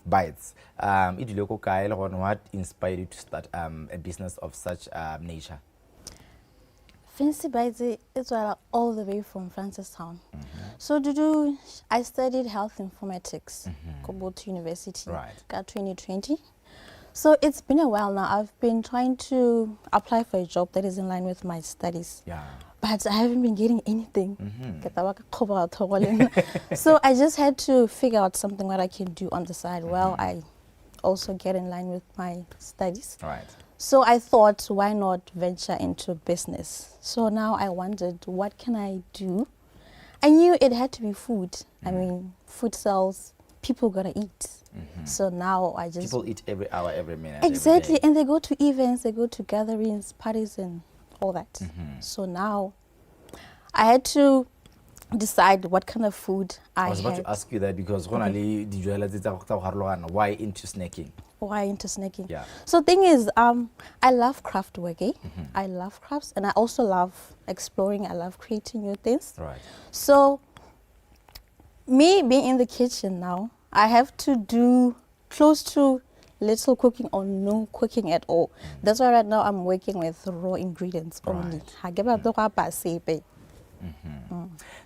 Bites. What inspired you to start a business of such nature? Fancy Bites is all the way from Francistown. So I studied health informatics, Kobot University, got 2020. So it's been a while now. I've been trying to apply for a job that is in line with my studies. Yeah. But I haven't been getting anything. So I just had to figure out something that I can do on the side while I also get in line with my studies. Right. So I thought, why not venture into business? So now I wondered, what can I do? I knew it had to be food. I mean, food sells, people gotta eat. So now I just... People eat every hour, every minute. Exactly, and they go to events, they go to gatherings, parties and all that. So now I had to decide what kind of food I was about to ask you that because why into snacking? Why into snacking? Yeah. So thing is, I love craft work. I love crafts, and I also love exploring. I love creating new things. Right. So me being in the kitchen now, I have to do close to little cooking or no cooking at all. That's why right now I'm working with raw ingredients only.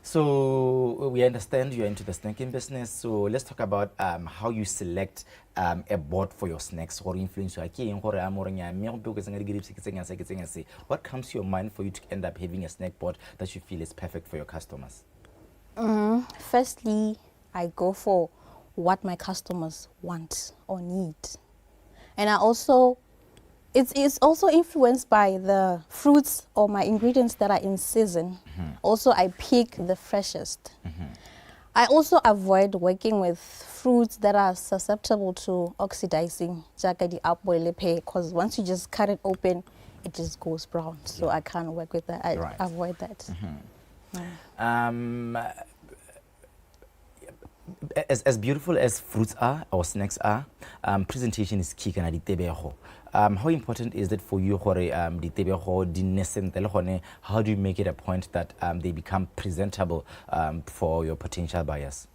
So we understand you're into the snacking business. So let's talk about how you select a board for your snacks or influence. What comes to your mind for you to end up having a snack board that you feel is perfect for your customers? Firstly, I go for what my customers want or need. And I also, it's also influenced by the fruits or my ingredients that are in season. Also, I pick the freshest. I also avoid working with fruits that are susceptible to oxidizing, because once you just cut it open, it just goes brown. So I can't work with that. I avoid that. As beautiful as fruits are or snacks are, presentation is key. How important is it for you? How do you make it a point that they become presentable for your potential buyers?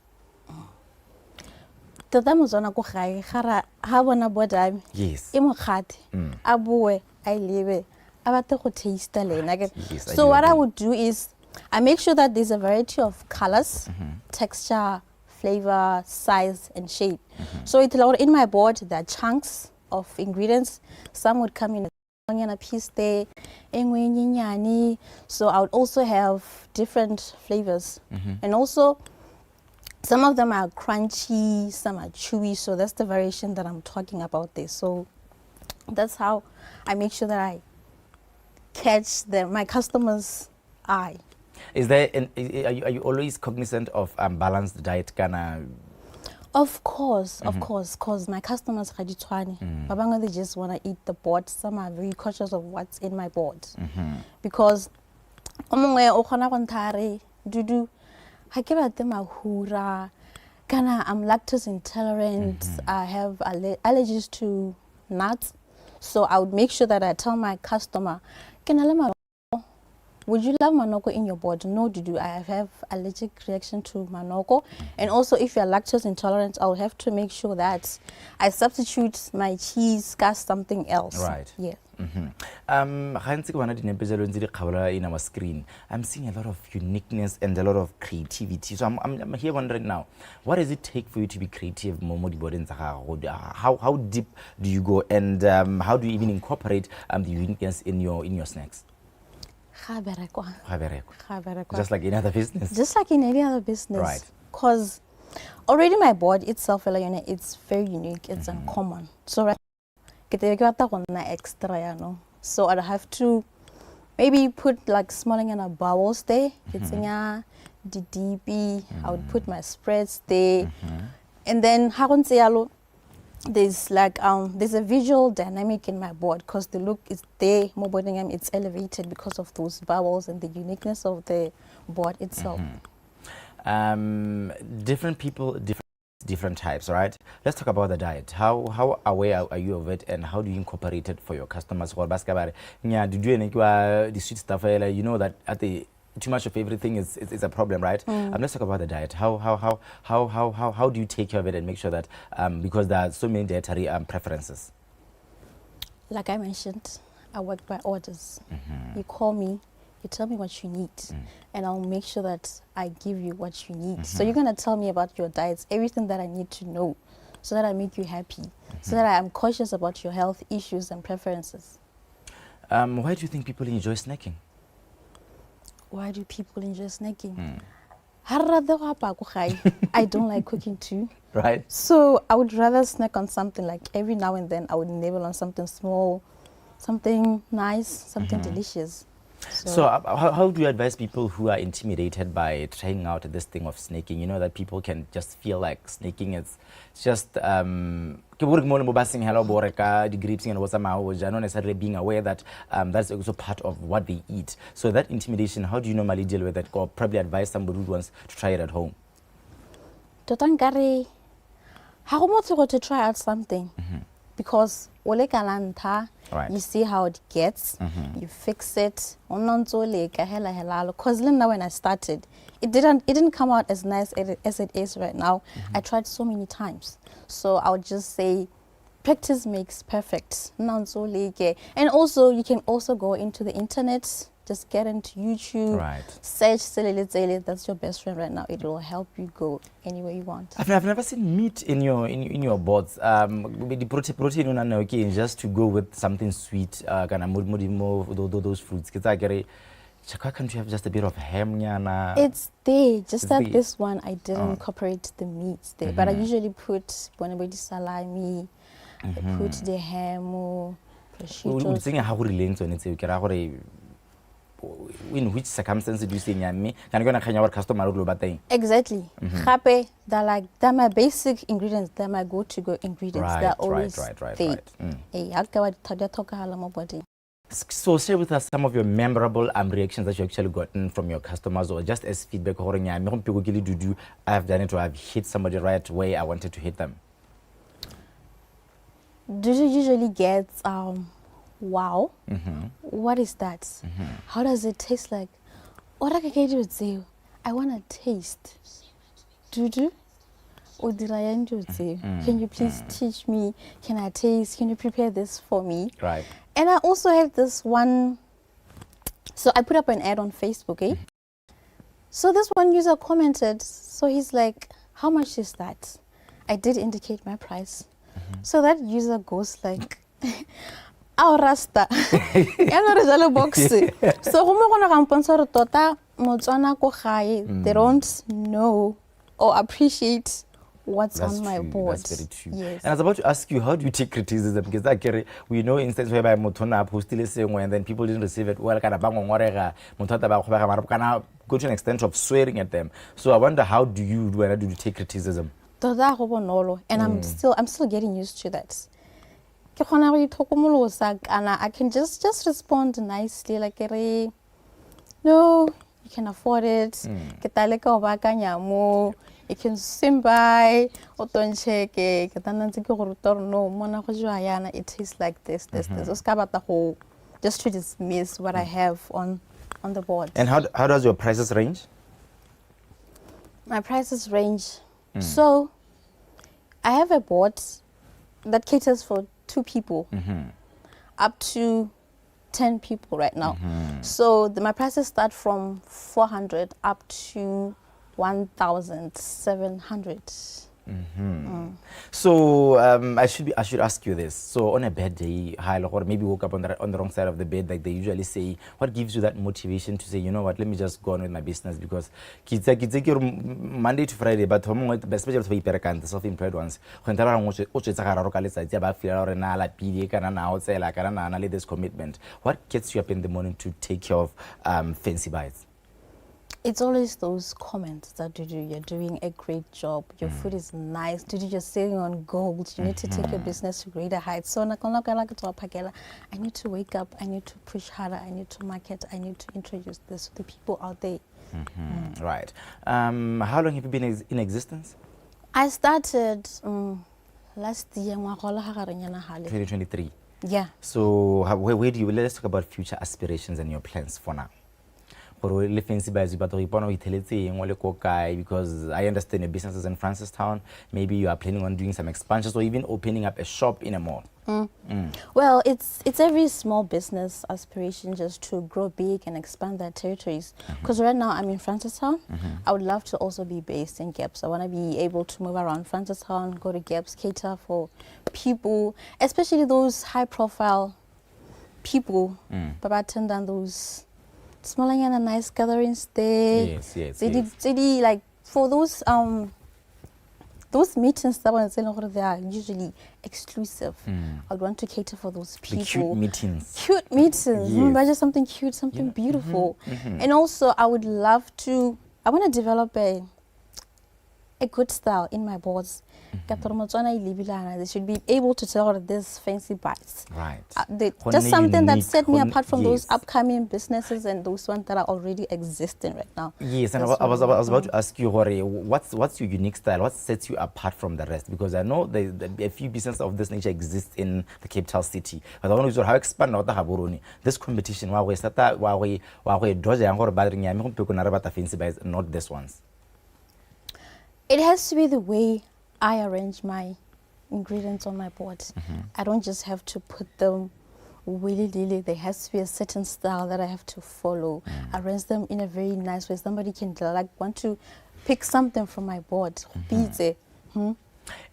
Yes. So what I would do is I make sure that there's a variety of colors, texture, flavor, size, and shape. So it's in my board, there are chunks of ingredients. Some would come in a piece there. So I would also have different flavors. And also, some of them are crunchy, some are chewy. So that's the variation that I'm talking about there. So that's how I make sure that I catch my customers' eye. Is there are you always cognizant of balanced diet? Of course, because my customers they just want to eat the board. Some are very cautious of what's in my board. Because I'm lactose intolerant. I have allergies to nuts. So I would make sure that I tell my customer, would you love manoko in your board? No, I have allergic reaction to manoko. And also, if you're lactose intolerant, I'll have to make sure that I substitute my cheese, something else. Right. Yeah. In our screen, I'm seeing a lot of uniqueness and a lot of creativity. So I'm here wondering now, what does it take for you to be creative? How deep do you go, and how do you even incorporate the uniqueness in your snacks? Just like any other business. Just like in any other business. Right. Because already my board itself, it's very unique. It's uncommon. So extra, so I'd have to maybe put like smaller bowls there. It's in the DB. I would put my spreads there, and then there's like there's a visual dynamic in my board because the look is there. It's elevated because of those vowels and the uniqueness of the board itself. Different people, different types, right? Let's talk about the diet. How aware are you of it, and how do you incorporate it for your customers? Or the sweet stuff, you know that at the too much of everything is a problem, right? Let's talk about the diet. How do you take care of it and make sure that because there are so many dietary preferences? Like I mentioned, I work by orders. You call me, you tell me what you need, and I'll make sure that I give you what you need. So you're gonna tell me about your diets, everything that I need to know, so that I make you happy, so that I am cautious about your health issues and preferences. Why do you think people enjoy snacking? Why do people enjoy snacking? I don't like cooking too. Right. So I would rather snack on something like every now and then I would nibble on something small, something nice, something delicious. So how do you advise people who are intimidated by trying out this thing of snaking? You know that people can just feel like snaking is just not necessarily being aware that that's also part of what they eat. So that intimidation, how do you normally deal with it, or probably advise somebody who wants to try it at home? To try out something because you see how it gets, you fix it. Because now when I started, it didn't come out as nice as it is right now. I tried so many times. So I would just say practice makes perfect. And also you can also go into the internet just get into YouTube, Right. search Selele, that's your best friend right now. It will help you go anywhere you want. I've never seen meat in your boards. The protein on okay, just to go with something sweet, kind of those fruits. Why can't you have just a bit of ham? Nyana? It's there, just It's that there. this one I didn't incorporate the meats there, but I usually put whenever the salami, I put the ham or prosciutto. Saying how relates on it, in which circumstances do you say nyame? Can you go to customer batang? Exactly. Gape, they're my basic ingredients, they're my go-to ingredients. They're always right. there. Eh, I'll go with the body. So share with us some of your memorable reactions that you actually gotten from your customers, or just as feedback. I've done it, or I've hit somebody right way I wanted to hit them. Do you usually get wow? What is that? How does it taste like? What I I want to taste. Dudu? Can you please teach me? Can I taste? Can you prepare this for me? Right. And I also had this one. So I put up an ad on Facebook, eh? So this one user commented. So he's like, how much is that? I did indicate my price. So that user goes like, our rasta. So they don't know or appreciate what's That's on my true. board. That's very true. Yes. And I was about to ask you, how do you take criticism? Because that we know instances whereby Motona posted and then people didn't receive it well. Go to an extent of swearing at them. So I wonder, how do you take criticism? And I'm still getting used to that. And I can just respond nicely, like, no, you can afford it. You can swim by, or don't check it. It tastes like this. Just to dismiss what I have on the board. And how does your prices range? My prices range. So I have a board that caters for 2 people, up to 10 people right now. So my prices start from 400 up to 1,700. So I should ask you this. So on a bad day, or maybe woke up on the wrong side of the bed, like they usually say, what gives you that motivation to say, you know what, let me just go on with my business? Because kids Monday to Friday, but especially the self-employed ones, this commitment. What gets you up in the morning to take care of Fancy Bites? It's always those comments that you're doing a great job, your food is nice, you're sailing on gold, you need to take your business to greater heights. So I need to wake up, I need to push harder, I need to market, I need to introduce this to the people out there. Right. How long have you been in existence? I started last year, 2023. Yeah. So where do you, let's talk about future aspirations and your plans for now. Because I understand your business is in Francistown. Maybe you are planning on doing some expansions or even opening up a shop in a mall. Well, it's every small business aspiration just to grow big and expand their territories. Because right now I'm in Francistown. I would love to also be based in Gaps. I want to be able to move around Francistown, go to Gaps, cater for people, especially those high-profile people. But attend on those smaller and nice gatherings there. Yes. Like for those meetings that they are usually exclusive. I would want to cater for those people. The cute meetings. Cute meetings. Yes. Remember, just something cute, something beautiful. And also, I want to develop a good style in my boards. They should be able to tell this Fancy Bites. Right. Just something that set me apart from those upcoming businesses and those ones that are already existing right now. Yes, and I was about to ask you, what's your unique style? What sets you apart from the rest? Because I know a few businesses of this nature exist in the Cape Town city. But I want to how expand this competition. Not this ones. It has to be the way I arrange my ingredients on my board. I don't just have to put them willy-nilly. There has to be a certain style that I have to follow. Arrange them in a very nice way. Somebody can like want to pick something from my board.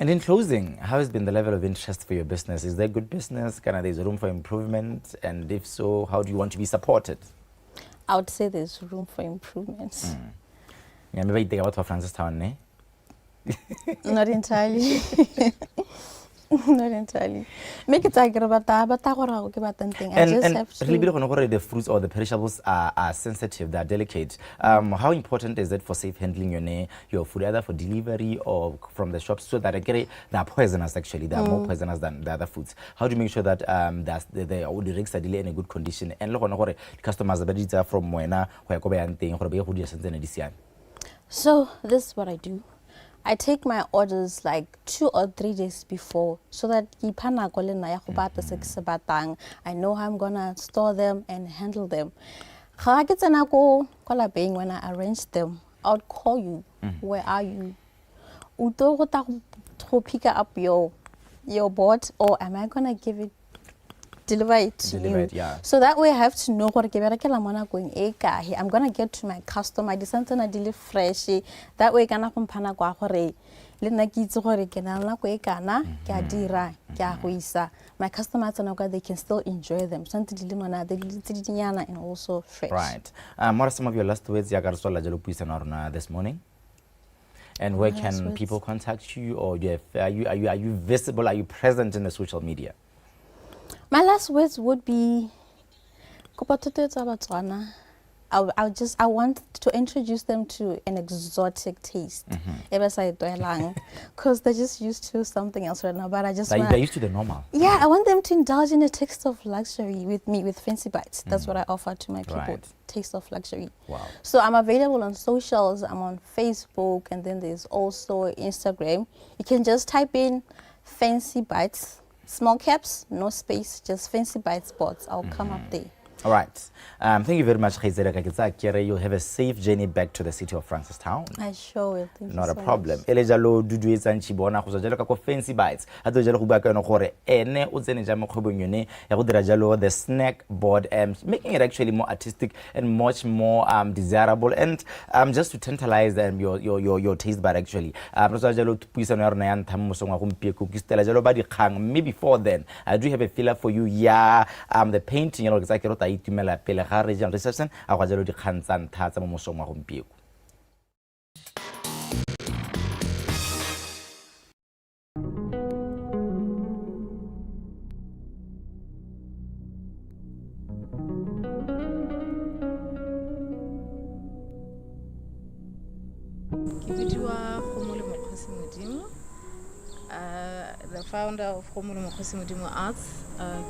And in closing, how has been the level of interest for your business? Is there good business? Kind of there's room for improvement? And if so, how do you want to be supported? I would say there's room for improvements. Yeah, maybe you think about Francistown, eh? Not entirely. Not entirely. Make it like about that, but thing. I just have to. The fruits or the perishables are sensitive, they're delicate. How important is it for safe handling your food, either for delivery or from the shops, so that they are poisonous actually, they are more poisonous than the other foods? How do you make sure that the rigs are in a good condition? And the customers are from Moena, So this is what I do. I take my orders like 2 or 3 days before, so that I know how I'm gonna store them and handle them. When I arrange them, I'll call you. Where are you? To pick up your board, or am I gonna deliver it to you? Yeah. So that way I have to know what I'm gonna get to my customer. I decide to deliver fresh. That way kana kumpana kwa gore le nna ke itse gore ke na nako e kana ke a dira ke a go isa. My customers they can still enjoy them. And also fresh. Right. What are some of your last words this morning? And where can people contact you, or are you visible? Are you present in the social media? My last words would be, I want to introduce them to an exotic taste. Because they're just used to something else right now. But I just they're used to the normal. Yeah, I want them to indulge in a taste of luxury with me, with Fancy Bites. That's what I offer to my people. Right. Taste of luxury. Wow. So I'm available on socials. I'm on Facebook, and then there's also Instagram. You can just type in Fancy Bites. Small caps, no space, just Fancy Bites spots. I'll come up there. All right. Thank you very much, You'll have a safe journey back to the city of Francistown. I sure will. Thank Not you a so problem. much. Elejalo dudu etsa ntshibona go jalo ka Fancy Bites. Hato jalo go bua ka gore ene o tsene ja mo kgwebong yone ya go dira jalo the snack board, making it actually more artistic and much more desirable, and just to tantalize your taste bud actually. Re tswa jalo puisano ya rona ya ntha mo songwa go mpieko ke stela jalo ba di kgang. Maybe before then I do have a filler for you. Yeah, the painting you know ke tsaka DUMELA pele ga regional reception a go jalo di kgang tsa ntha tsa mo mosong wa go mpieko. The founder of Arts, I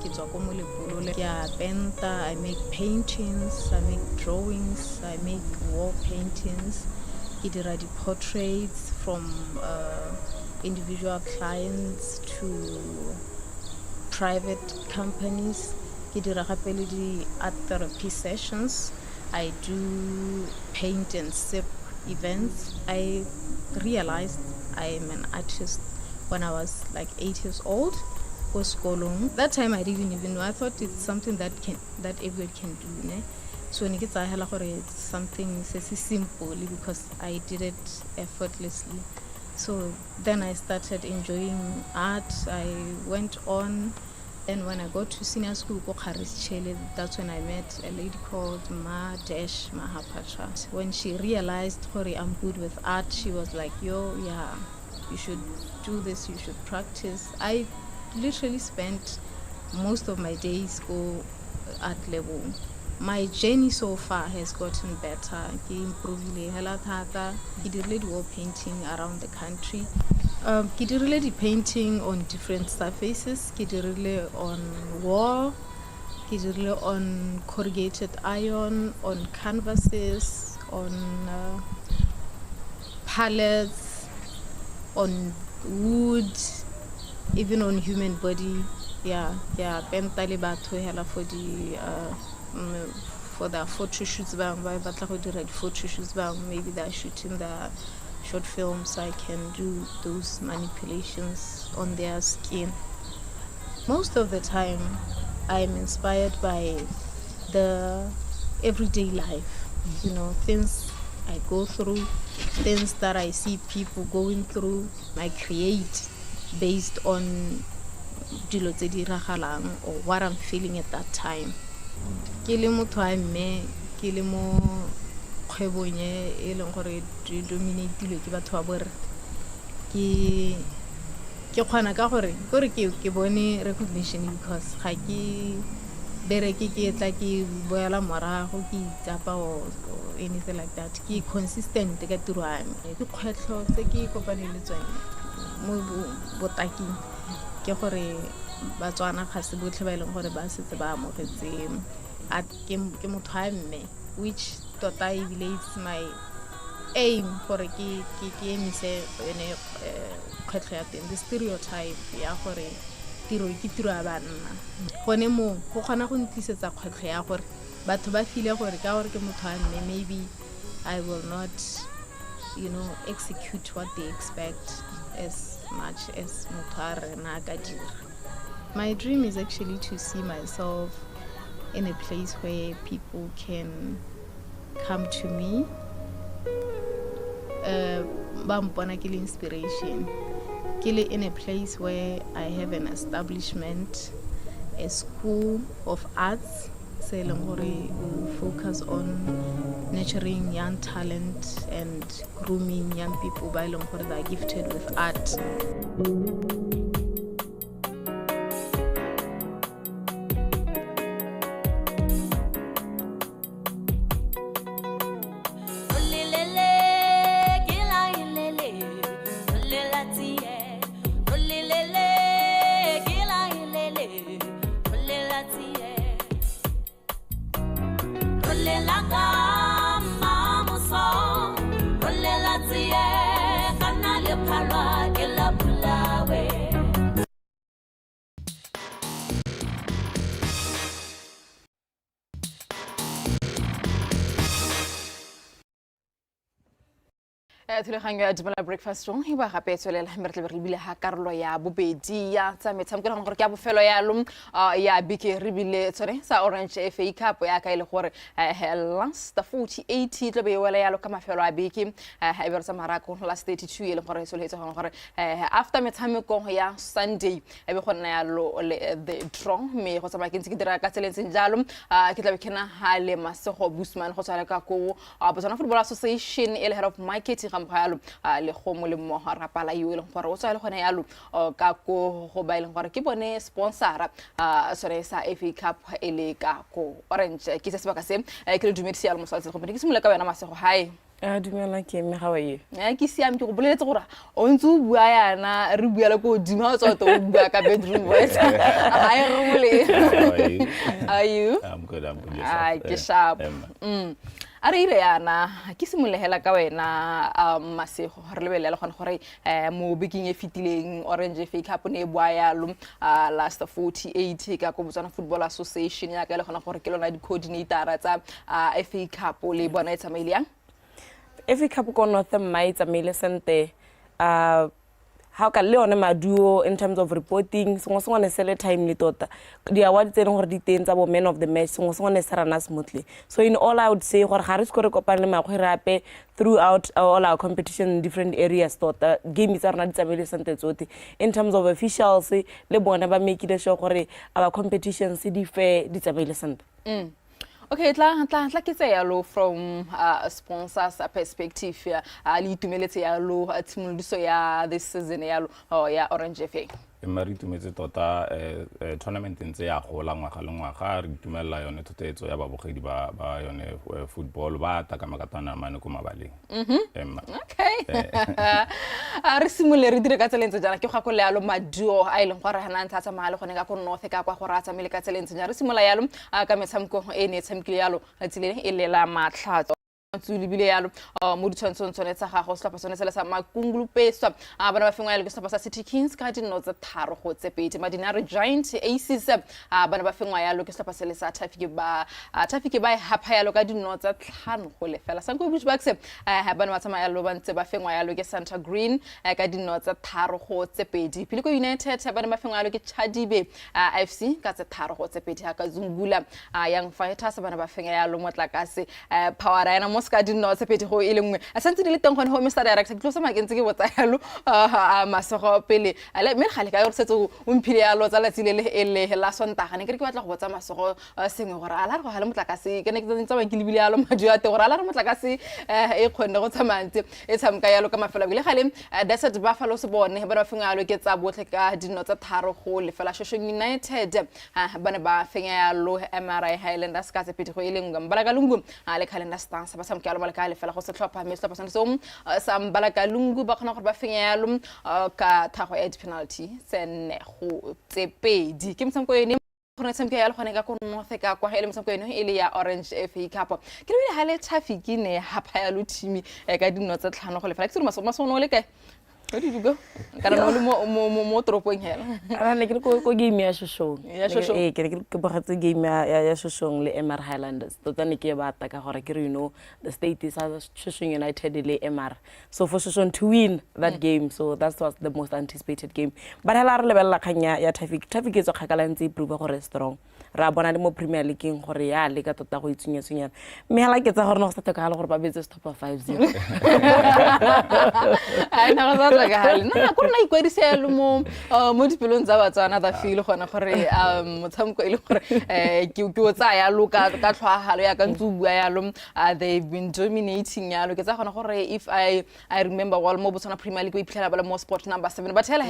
make paintings, I make drawings, I make wall paintings, I do portraits from individual clients to private companies. I do art therapy sessions. I do paint and sip events. I realized I am an artist when I was like 8 years old. That time I didn't even know. I thought it's something that everyone can do. Ne? So it's something simple because I did it effortlessly. So then I started enjoying art. I went on. Then when I got to senior school, that's when I met a lady called Mahapatra. When she realized I'm good with art, she was like, yo, yeah, you should do this, you should practice. I literally spent most of my days go art level. My journey so far has gotten better. I did wall painting around the country. I did painting on different surfaces. I did on wall. I did on corrugated iron, on canvases, on pallets, on wood, even on human body. Yeah. For the photo shoots, maybe they're shooting the short films. I can do those manipulations on their skin. Most of the time, I'm inspired by the everyday life, you know, things I go through, things that I see people going through. I create based on dilo tse di ragalang or what I'm feeling at that time. Ke le motho a mme ke le mo kgwebong e leng gore di dominatilwe ke batho ba borre ke kgona ka gore ke bone recognition because ga ke bereke ke tla ke boela morago ke itsapa or anything like that. Ke consistent ka tiro ya me. Dikgwetlho tse ke kopaneng le tsone mo botaking ke gore Batswana ga se botlhe ba ileng gore ba setse ba amogetse ke motho a mme, which tota ebile it's my aim gore ke emise ene kgwetlho ya teng, the stereotype ya gore tiro ke tiro ya banna. Gone mo go kgona go ntlisetsa kgwetlho ya gore batho ba file gore ka gore ke motho a mme, maybe I will not, you know, execute what they expect as much as motho a rena ka dira. My dream is actually to see myself in a place where people can come to me, bampona ke le inspiration, ke le in a place where I have an establishment, a school of arts, se leng gore we focus on nurturing young talent and grooming young people ba leng gore they are gifted with art. thulaganyo ya DUMELA breakfast room e ba gape tswelela re bile ha karolo ya bobedi ya tsa metshameko gore ke ya bofelo ya lom ya bike re bile tsone sa Orange FA Cup ya ka ile gore last 48 tlo be wela ya lo ka mafelo a bike e be tsa marako last 32 ile gore soletse gore after metshameko ya Sunday e be gonna ya lo the draw me go tsama ke ntse ke dira ka tseleng jalo ke tla be kena ha le masego Busman go tsala ka ko BOTSWANA Football Association ile head of marketing yalo le gomo le mo rapala yo ile gore o tswa le gone yalo ka ko go ba ile gore ke bone sponsora sore sa FA Cup ele ka ko Orange ke se sebaka se ke le dumedisi yalo mosaletse go ke simula ka wena masego hi dumela ke mme ga wa ye ke siame ke go boleletse gore o ntse o bua yana re bua le go dima o tswa to o bua ka bedroom voice hi Rumule are you I'm good ke sharp a re ile yana ke simolehela ka wena masego re lebelela gone gore mo biking e fitileng Orange FA Cup ne bua yalo last 48 ka ko BOTSWANA Football Association ya ka le gona gore ke lona di coordinator tsa FA Cup le bona e tsamaile yang FA Cup ko North Mai tsamaile sente how ka le one maduo in terms of reporting sengwe ne sele time le tota di awards tse gore di teng tsa bo men of the match sengwe ne serana smoothly. So in all I would say gore ga re skore kopane le magwerape throughout all our competition in different areas tota game tsa rena di tsamaile sente tsote in terms of officials le bona ba make it sure gore our competitions di fair di tsamaile sente. Okay, tla ke tse yalo from sponsors perspective ya le itumeletse yalo tshimolodiso ya this season yalo ya Orange FA. Mari tumetse tota tournament ntse ya gola ngwaga le ngwaga re itumela yone thotetso ya babogedi ba yone football ba ta ka makatana mane ko mabaleng. Okay. Re simole re dire ka tselentse jana ke ga go le yalo maduo a ileng gore hana ntsa tsa male gone ka go North ka kwa go ratsa mele ka tselentse jana re simola yalo ka metshameko e ne tshamekile yalo tseleng e lela matlhatso Tsulibile yalo mo ditshwantsong tsone tsa gago setlhopha sone se le sa makungulupeswa bana ba fengwa yalo ke setlhopha sa City Kings ka dino tsa 3 go tse 2 Madinare Giant Aces bana ba fengwa yalo ke setlhopha se le sa Traffic ba hapa yalo ka dino tsa 5 go lefela Sanko Bushbucks bana ba tsama yalo ba ntse ba fengwa yalo ke Santa Green ka dino tsa 3 go tse 2 Piliko United bana ba fengwa yalo ke Chadibe FC ka tse 3 go tse 2 ka Zungula Young Fighters bana ba fengwa yalo Motlakase Power Rana Moska dino tse 2 go ile nngwe a santse le teng gone ho Mr Director ke tlosa makentse ke botsa yalo masogo pele ale me gale ka yo setse o mphile yalo tsa latsile le ele la Sontaga ne ke batla go botsa masogo sengwe gore ala re go hala motlakase ke ne ke ntse ba ke lebile yalo maju a te gore ala re motlakase e khonne go tsamantse e tshamka yalo ka mafelo bile gale Desert Buffalo se bone ba fenga yalo ke tsa botle ka dino tsa 3 go lefela Shoshone United bana ba fenga yalo MRI Highlanders ka tse 2 go ile ngwe Mbalakalungu le calendar stance ba samke yalo malaka le fela go se tlhopha me setlhopha sone som sa Mbalakalungu ba khona gore ba fenya yalo ka thago ya penalty tsene go tse 2 ke mtsamko yene gore tsamke yalo gone ka kono fe ka kwa hele mtsamko yene ile ya Orange FA Cup ke le hale Traffic ne hapa yalo team ka dino tsa 5 go lefela ke tsuru masono le kae Where did you go? Kana no le mo tropong hela. Ana ne ke ko game ya Shoshong. Ke bogatse game ya Shoshong le MR Highlanders. Tota ne ke ba ta ka gore ke re the state is Shoshong United le MR. So for Shoshong to win that game, so that was the most anticipated game. But hala re lebella khanya ya Traffic e tswa khakala ntse prove gore strong. Ra bona le mo Premier League gore ya le ka tota go itsunyetsunya. Me hala ke tsa gore no go sa ka gore ba betse stop 5-0. Ai na like hal na ko na ikwedise yalo mo dipelong tsa Batswana ba feel gona gore motshamko ile gore ke o tsaya lo ka tlhwagalo ya ka ntsubuya yalo they've been dominating yalo ke tsa gona gore if I remember well mo Botswana Premier League o iphitlhela ba le mo sport number 7 but hela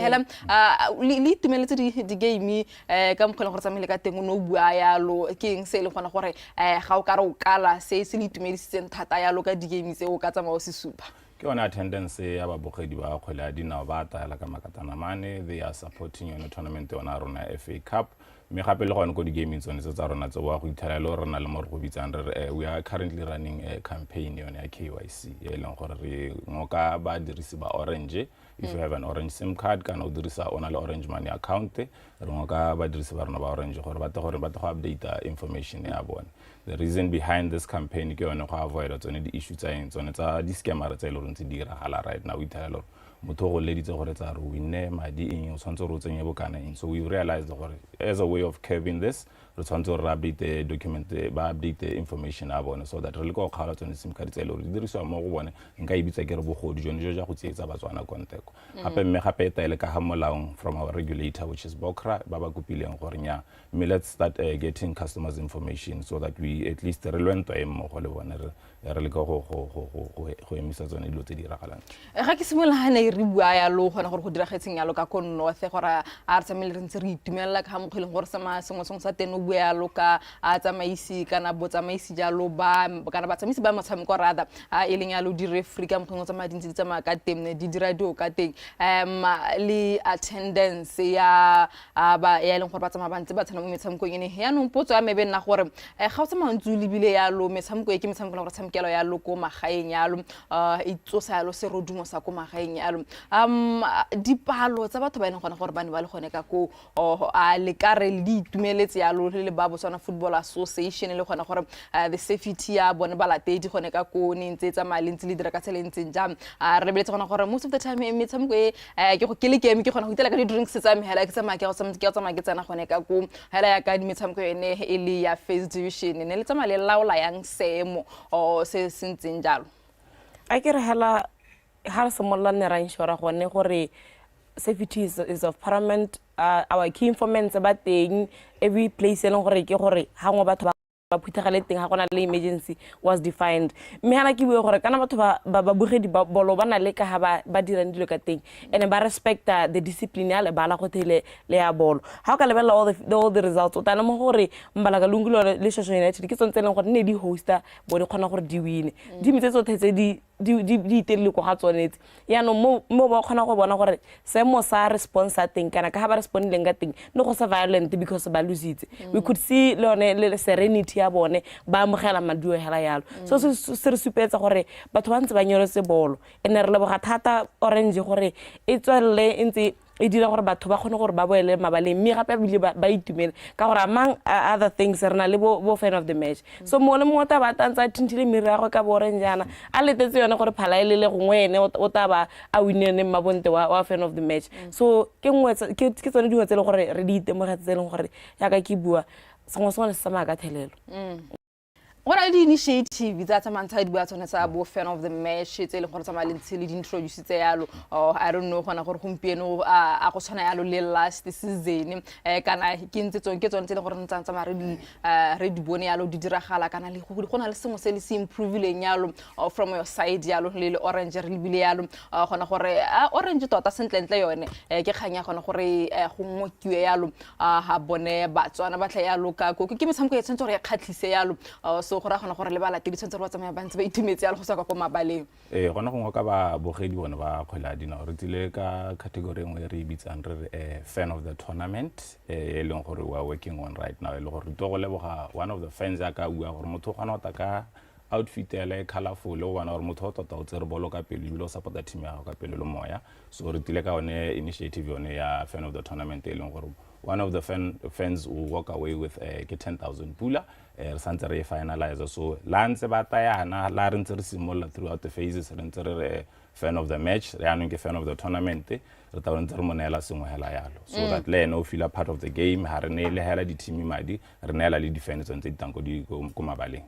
le tumeletse di game ka mokgwa gore tsamile ka teng no bua yalo ke eng se le gona gore ga o ka re o kala se le tumedisitseng thata yalo ka di game tse o ka tsamao se super ke ona attendance ya babogedi ba kgwele a dinao ba taela ka makatana mane they are supporting on tournament ona rona FA Cup me gape le gone go di gaming tsone tsa rona tse wa go ithala le rena le mo re go bitsang re we are currently running a campaign yone ya KYC e leng gore re ngoka ba dirisi ba Orange if you have an Orange SIM card kana o dirisa ona le Orange Money account re ngoka ba dirisi ba rona ba Orange gore ba go update information ya bona. The reason behind this campaign ke yone go avoid tsone di issue tsa eng tsone tsa di scammer tsa ile ntse di hala right now ithala lo motho go leditse gore tsa re winne madi eng o tshwantse ro tsenye bokana eng so we realized gore as a way of curbing this re tshwantse re update the document ba update the information a bona so that re le go kgala tsone sim card tsa ile di diriswa mo go bone nka ibitsa ke re bogodi jone jo ja go tsietsa Batswana konteko gape mme gape eta ile ka ha molaong from our regulator which is Bokra ba ba kopileng gore nya me let's start getting customers information so that we at least re lwento mo go le bona re le go emisa tsone dilo tse di ragalang ga ke simola hana re bua ya lo gona gore go diragetseng ya lo ka ko north gore a re tsamile re ntse re itumela ka mogoleng gore sama sengwe sa teng o bua ya lo ka a tsamaisi kana botsamaisi jalo ba kana ba tsamisi ba motshameko rada e leng ya lo di referee ka mogoleng tsa madintsi tsa maka temne di dira dio ka teng le attendance ya ba ya leng gore ba tsamaya ba ntse ba tsena mo metshameko ene ya no potso ya mebe nna gore ga o tsamaya ntse libile ya lo metshameko e ke metshameko gore tsamkelo ya lo ko magaeng ya lo itsosa ya lo se rodumo sa ko magaeng ya lo dipalo tsa batho ba ene gona gore ba ne ba le gone ka ko a le kare le itumeletse ya lo le ba Botswana Football Association le gona gore the safety ya bone ba latedi gone ka ko ne ntse tsa mali ntse le dira ka tselentseng jam re beletse gona gore most of the time metshameko e ke go ke le game ke gona go itela ka di drinks tsa me hela ke tsa make ke tsa make tsena gone ka ko hela ya ka di metshameko ene e le ya first division ne le tsa mali laola yang semo o se sentseng jalo a ke re hela ha se molla ne ra inshora gone gore safety is of paramount our key informants ba teng every place e leng gore ke gore ha ngo batho ba phuthagale teng ha gona le emergency was defined mme hana ke bue gore kana batho ba bogedi ba bolo ba na le ka ha ba dirang dilo ka teng and ba respect the discipline ya le bala go tele le ya bolo ha ka lebella all the results o tana mo gore Mbalakalungu le Shoshone United ke tsone tse leng gore ne di hosta bo di khona gore di win di mitse tsotlhe tse di di itelele go ga tsonetse yaanong mo ba kgona go bona gore seemo sa response sa teng kana ka ga ba respondileng ka teng le go sa violent because ba lositse we could see le serenity ya bone ba amogela maduo hela yalo so se re supetsa gore batho ba ntse ba nyoletse bolo ene re leboga thata Orange gore e tswelle ntse e dira gore batho ba kgone gore ba boele mabaleng mme gape bile ba itumele ka gore among other things re na le bo fan of the match so mo le mo ta ba tantsa thintile mirago ka bo Orange jana a letetse yone gore phala ile le gongwe ene o ta ba a winene mabonte wa fan of the match so ke tsone dingwe tse le gore re di itemogetse tse leng gore ya ka ke bua sengwe se sa maaka thelelo What are the initiative that a man tied about on a fan of the match? It's a little introduce yalo, or I don't know when I got Humpiano, a cosana last season. Can I get on the Red Bonialo, Didrahala, can I live some improving yalo from your side, yellow, little orange, bilialum, orange tota Saint Leon, Kehanya Honore, Humokialum, Habone, Batswana, Batayalo, give me some questions or a catlisealum, so go ragona gore le bala ke ditshwantse ba tsamaya bantse ba itumetse ya le go sa kwa mabaleng gona go ka ba bogedi bona ba kgwela dina re tsile ka category engwe re bitsang re fan of the tournament e leng gore we are working on right now le gore to go leboga one of the fans ya ka bua gore motho gona o ta ka outfit ya le colorful o bona gore motho o tota o tsere bolo ka pele le o support team ya ka pele le moya so re tile ka one initiative yone ya fan of the tournament e leng gore one of the fans will walk away with 10,000 pula santse re finalize so la ntse ba tayana la re ntse re simolla throughout the phases re ntse re fan of the match re anong ke fan of the tournament re ta ntse re monela sengwe hela yalo so that le no feel a part of the game ha re ne le hela di team madi re nela le defense ntse ditanko di go mabaleng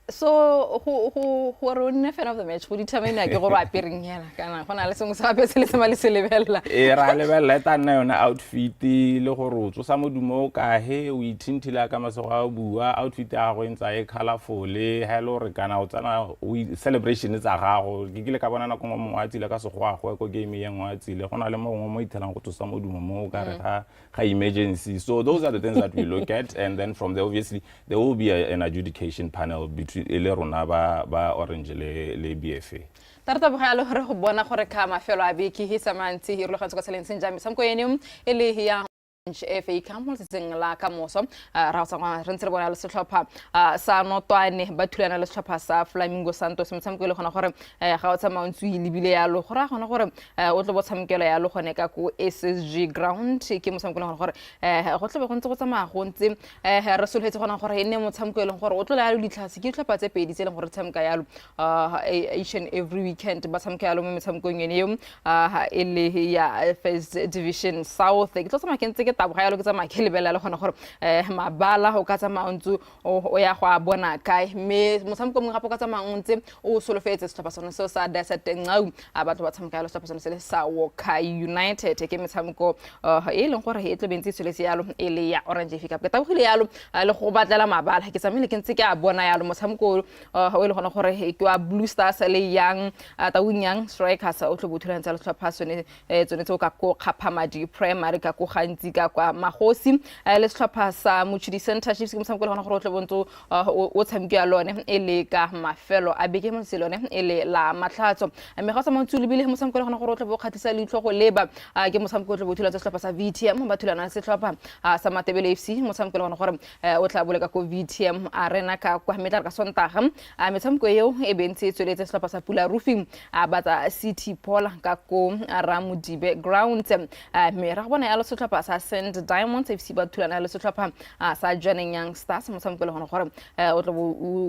so who are a fan of the match who determine ke go ba apering yana kana gona le sengwe sa be se le tsama le se lebella ra lebella ta nna yona outfit le gore o tsosa modumo ka he o ithintila ka masego a bua outfit ya go ntsa e colorful hello re kana o tsana celebration tsa gago ke kile ka bona na go mo a tsile ka se go agwe ko game ye ngwa tsile gona le mo mo ithelang go tsosa modumo mo ka re ga emergency so those are the things that we look at and then from there obviously there will be an adjudication panel between ele rona ba Orange le BFA tarta bo ga le gore go bona gore ka mafelo a beke hisa mantsi hirlo ga tsaka tseleng senjami samko yeneng ele ya FA Campbell seng la ka moso ra tswa re ntse re bona le setlhopha sa notwane ba thulana le setlhopha sa Flamingo Santos motsamko le gona gore ga o tsama ntse ile bile ya lo gore gona gore o tlo botsamkelo ya lo gone ka ko SSG ground ke motsamko le gona gore go tle be go ntse go tsama go ntse re solhetse gona gore ene motsamko le gore o tlo la le ditlhase ke tlhopha tse pedi tse le gore tsamka ya lo each and every weekend ba tsamka ya lo mo motsamkong ene yo ele ya first division south ke tlo tsama ke ntse tabo ga lo ke tsama ke lebela le gona gore mabala go ka tsama ntse o ya go a bona kae me motsamko mo gapo ka tsama ntse o solofetse setlhopha sone so sa Desert Ngau batho ba tsamka lo setlhopha sone se le sa Wokai United ke motsamko e leng gore e tlo bentse tseletse yalo ele ya Orange FA Cup ke tabogile yalo le go batlela mabala ke tsamile ke ntse ke a bona yalo motsamko o le gona gore ke wa Blue Stars le yang ta Winyang Strikers o tlo bothulana tsa setlhopha sone tsone tse o ka go khaphamadi primary ka go gantsi ka kwa magosi le setlhopha sa Mochudi Center Chiefs ke motsamko le gona gore o tlo bontsho o tshamke ya lone ele ka mafelo a beke mo selone ele la matlhatso mme ga sa montsi le bile motsamko le gona gore o tlo bo khatlisa le itlhogo leba ke motsamko o tlo bothula tsa setlhopha sa VTM ba thulana setlhopha sa Matebele FC motsamko le gona gore o tla bolela ka VTM arena ka kwa metla ka Sontaga motsamko eo e bentse tsweletse setlhopha sa Pula Roofing ba tsa City Paul ka ko Ramudibe ground mme ra bona ya lo setlhopha sa St Diamonds FC ba thulana le setlhopha sa Joining Young Stars motsamko le gona gore o tlo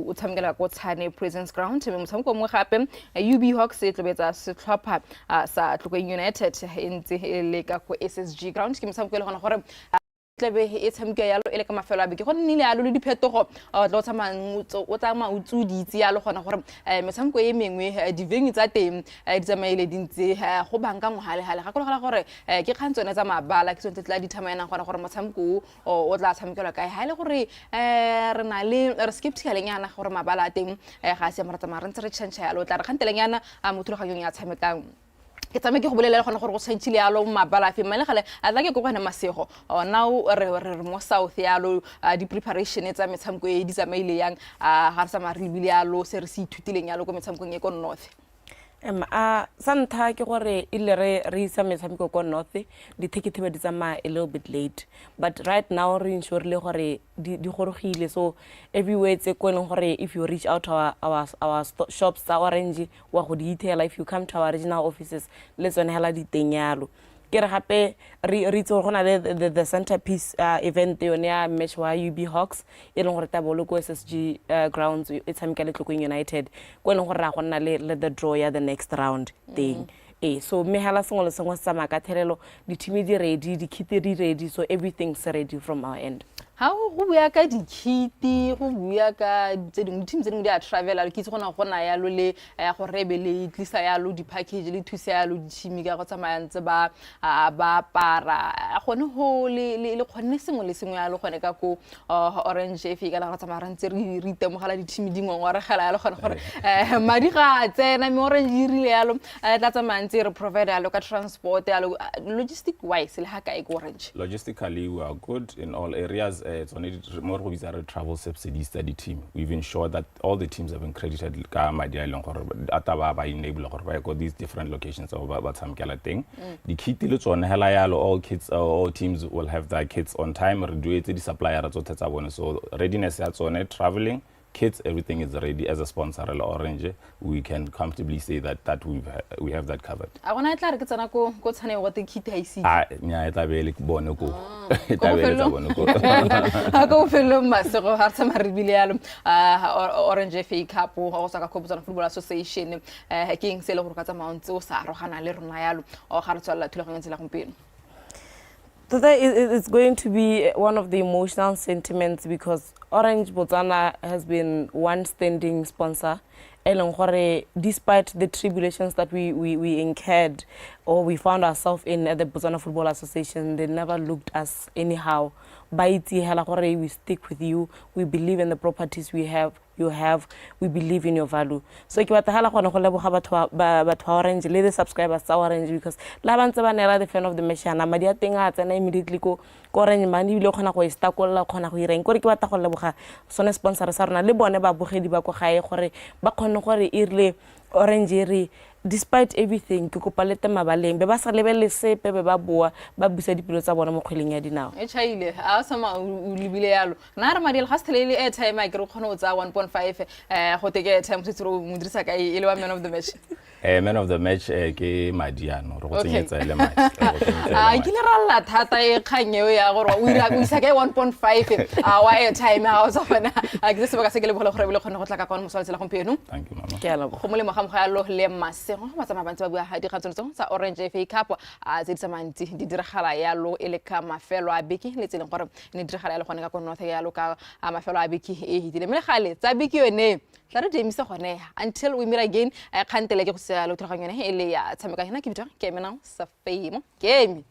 o tshamekela go Tshane Presence Ground mme motsamko mo gape UB Hawks e tlobetsa setlhopha sa Tlokeng United ntse le ka go SSG ground ke motsamko le gona gore tlebe e tshameka yalo ele ka mafelo a beke go nnile yalo le diphetogo o tla tsama utsuditse yalo gona gore metshameko e mengwe diveng tsa teng di tsamaile dintse go banka ngwale hale ga go gore ke kgantsone tsa mabala ke tsone tla di thamayana gona gore motshameko o tla tshamekelwa kae ha ile gore re na le re skeptical nyana gore mabala a teng ga se mara tsamara ntse re change yalo tla re kgantelenyana mothuloganyong ya tshamekang ke tsameke go bolela gona gore go tshentshile yalo mabala fe mele gale a tla ke go gona masego now re mo south yalo di preparation tsa metshameko e di tsamaile yang ga re sa mari bile yalo se re se ithutileng yalo go metshamekong e ko north Sa ntlha ke gore ile re isa metshameko ko north di-ticket ba di tsamaya a little bit late, but right now re ensurile gore di gorogile, so everywhere tse ko leng gore if you reach out to our shops tsa Orange wa go di ithela, if you come to our regional offices le tsone hela di teng yalo. Ke re gape re itse go na le the centerpiece event yone ya match wa UB Hawks e leng gore tabolo ko SSG grounds e tshameka le Tlokeng United ko leng gore ra go nna le the draw ya the next round thing. So me hala sengwe le sengwe sa makathelelo di team di ready, di kit di ready, so everything's ready from our end. How go bua ka dikiti go bua ka tse dingwe team tse dingwe di travel a kitse gona gona ya lo le ya go rebele tlisa ya lo di package le thusa ya lo di team ka go tsamaya ntse ba para gone ho le khone sengwe le sengwe ya lo gone ka ko Orange FA ka la go tsamaya rantse re itemogela di team dingwe ngwa re gela ya lo gone gore madi ga tsena me Orange rile ya lo tla tsamaya ntse re provide ya lo ka transport ya lo logistic wise le ha ka e go Orange. Logistically we are good in all areas. It's only more we are travel subsidies to the team. We've ensured that all the teams have been credited by these different locations about some kind of thing. The kit all kids all teams will have their kits on time or do it the supplier so readiness that's on it, traveling kits, everything is ready. As a sponsor Orange, we can comfortably say that we have that covered. I want to tell you go tsane what the kit I see. Nya eta bele bono ko. Eta bele tsa bono ko. Go fello masego ha tsama ribile yalo Orange FA Cup go sa ka Botswana Football Association hacking se le go ka tsama ntse o sa rogana le rona yalo o ga re tswalla thulaganya tsela gompeno. Today it's going to be one of the emotional sentiments because Orange Botswana has been one standing sponsor. Despite the tribulations that we incurred or we found ourselves in at the Botswana Football Association, they never looked us anyhow. We stick with you. We believe in the properties you have. We believe in your value. So ke batla hala gona go leboga batho Orange le the subscribers tsa Orange because la bantse ba nela the fan of the match ana madi a teng a tsena immediately ko Orange mani ile gona go istakolla gona go ireng gore ke batla go leboga sone sponsor sa rona le bone ba bogedi ba go gae gore ba khone gore irile Orange re despite everything ke kopa lete mabaleng be ba sa lebelle sepe be ba boa ba busa dipelo tsa bona mo kgweleng ya dinao e chaile a sama o libile yalo na re madi le hastele le airtime a ke re khona o tsa 1.5 go teke airtime se tsro mo dirisa ka e le wa man of the match man of the match ke Madiano re go tsenyetsa le match ke le ralla thata e khanyeo ya gore o ira o isa ka 1.5 wa airtime a o sa bona a ke se ba ka se ke le bogole gore le khona go tla ka kwa mo swala tsela gompeno. Thank you mama ke ala go mo le mogamo ga lo le masse go ba tsama bantse ba bua ha di kgatsone tsa Orange FA Cup a tse tsamanti di diragala ya lo ele ka mafelo a beki le tseleng gore ne diragala ya lo gone ka go north ya lo ka mafelo a beki e hitile me gale tsa beki yone tla re demise gone until we meet again khantele ke go se lo tlhoganyane e le ya tshameka hena ke bitwa ke mena sa fame game.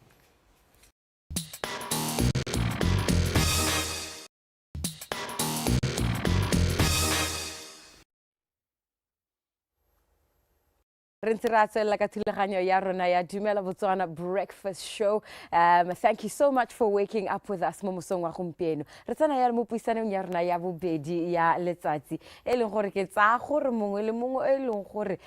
Rintiratse la katilaganya ya rona ya Dumela Botswana breakfast show. Thank you so much for waking up with us mo mosong wa gompieno. Re tsana ya mo puisaneng ya rona ya bobedi ya letsatsi. E leng gore ke tsa gore mongwe le mongwe e leng gore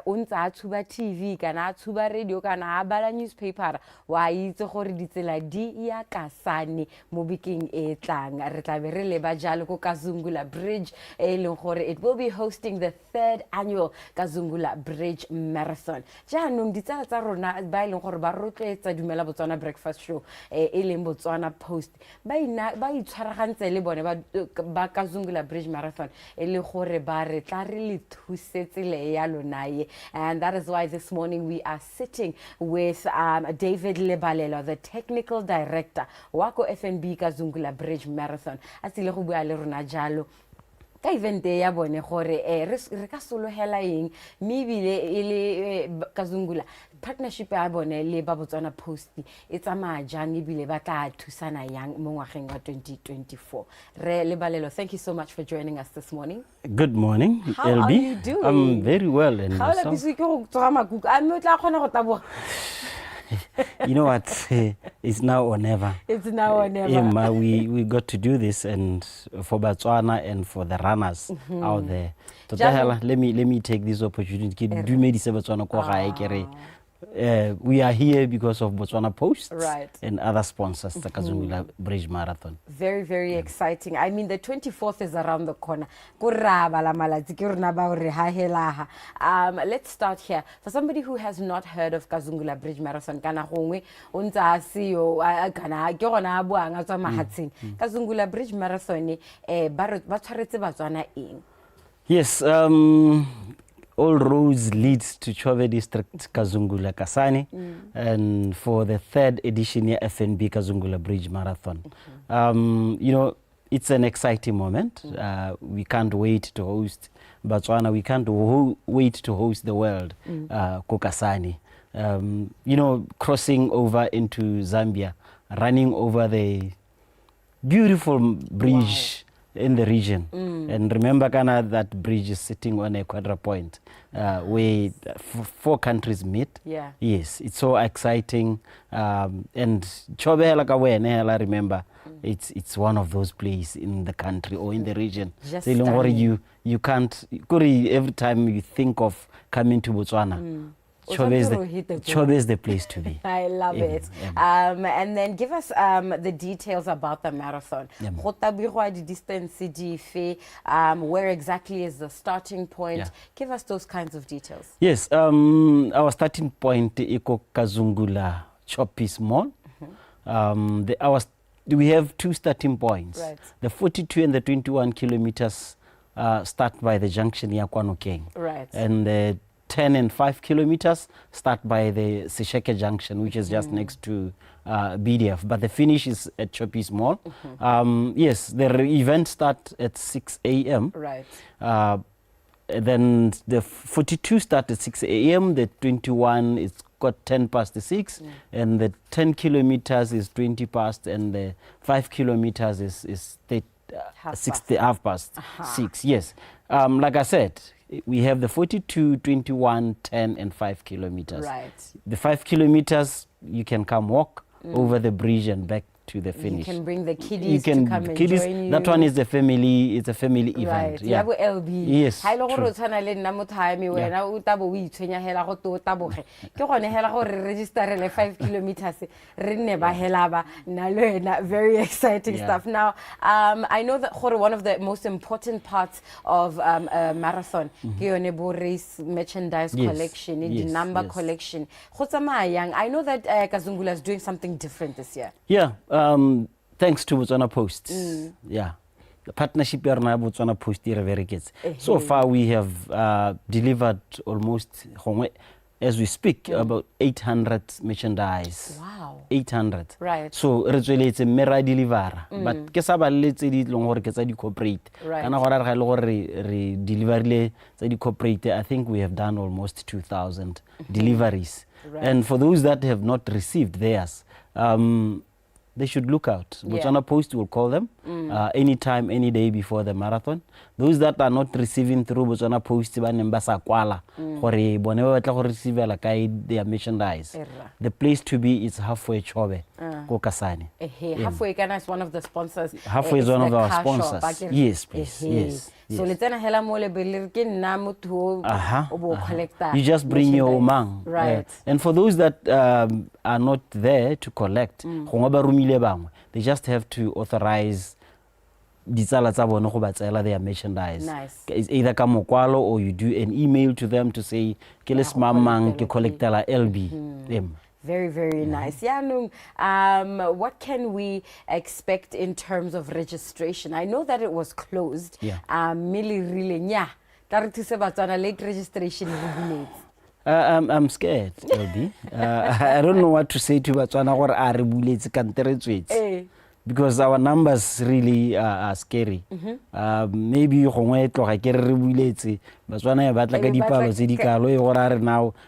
o ntse a tshuba TV kana a tshuba radio kana a bala newspaper wa itse gore ditsela di ya kasane mo bekeng e tlang. Re tla be re le ba jalo ko Kazungula Bridge e leng gore it will be hosting the 3rd annual Kazungula Bridge Marathon. Jaanong ditsala tsa rona ba ileng gore ba rotloetsa Dumela Botswana breakfast show e leng Botswana Post ba itshwaragantse le bone ba Kazungula Bridge Marathon e le gore ba re tla re le thusetse le ya lonaye, and that is why this morning we are sitting with David Lebalelo, the technical director wa ko FNB Kazungula Bridge Marathon. A tsile go bua le rona jalo ka event ya bone gore re ka solohela eng mebile ile Kazungula partnership ya bone le ba Botswana Post e tsamaya jang ebile ba tla thusana yang mo ngwageng wa 2024. Re Lebalelo, thank you so much for joining us this morning. Good morning. How LB. are you doing? I'm very well, and how la yourself? busy ke go tsama kuku a me tla khona go taboga. You know what? It's now or never. It's now or never. We got to do this, and for Botswana and for the runners out there. Let me take this opportunity. We are here because of Botswana Post and other sponsors, the Kazungula Bridge Marathon. Very, very exciting. I mean, the 24th is around the corner. Let's start here. For somebody who has not heard of Kazungula Bridge Marathon, Kazungula Bridge Marathon, yes, all roads leads to Chove District Kazungula Kasane, and for the 3rd edition here FNB Kazungula Bridge Marathon. You know, it's an exciting moment. We can't wait to host Botswana. We can't wait to host the world, Kokasani. You know, crossing over into Zambia, running over the beautiful bridge in the region. And remember, Ghana, that bridge is sitting on a quadrupoint where 4 countries meet. Yes, it's so exciting. And Chobe remember, it's one of those places in the country or in the region. You can't, every time you think of coming to Botswana, Chobe is the place to be. I love it. And then give us the details about the marathon. Where exactly is the starting point? Give us those kinds of details. Yes, our starting point is Kazungula Choppis Mall. We have 2 starting points. The 42 and the 21 kilometers start by the junction here, Kwano King. And the 10 and 5 kilometers start by the Sesheke Junction, which is just next to BDF. But the finish is at Choppis Mall. Yes, the event starts at 6 a.m. Then the 42 starts at 6 a.m. The 21 is got 10 past 6. And the 10 kilometers is 20 past. And the 5 kilometers is half past 6. Yes. Like I said, we have the 42, 21, 10, and 5 kilometers. The 5 kilometers, you can come walk over the bridge and back to the finish. You can bring the kiddies to come and join you. That one is it's a family event. Yeah. LB. Yes. Register 5 kilometers. Very exciting stuff. Now, I know that one of the most important parts of a marathon, race merchandise collection, the number collection. I know that Kazungula is doing something different this year. Yeah. Thanks to Botswana Post. Yeah. The partnership here now Botswana Post is very good. So far we have delivered almost, as we speak, about 800 merchandise. Wow. 800. So it's a mera deliver. But let's corporate. Corporate. I think we have done almost 2,000 deliveries. And for those that have not received theirs, they should look out. Botswana Post will call them anytime, any day before the marathon. Those that are not receiving through Botswana Post, receive their merchandise. The place to be is Halfway Chobe, Kokasani. Halfway Ghana is one of the sponsors. Halfway is one of our sponsors. Yes, please. Yes. So let's you just bring your umang. And for those that are not there to collect, they just have to authorize their merchandise. It's either kamokwalo or you do an email to them to say kiles mamang ke collectela LB. Very, very nice. What can we expect in terms of registration? I know that it was closed. Late registration. I'm scared, LB. I don't know what to say to Botswana or because our numbers really are scary. Maybe now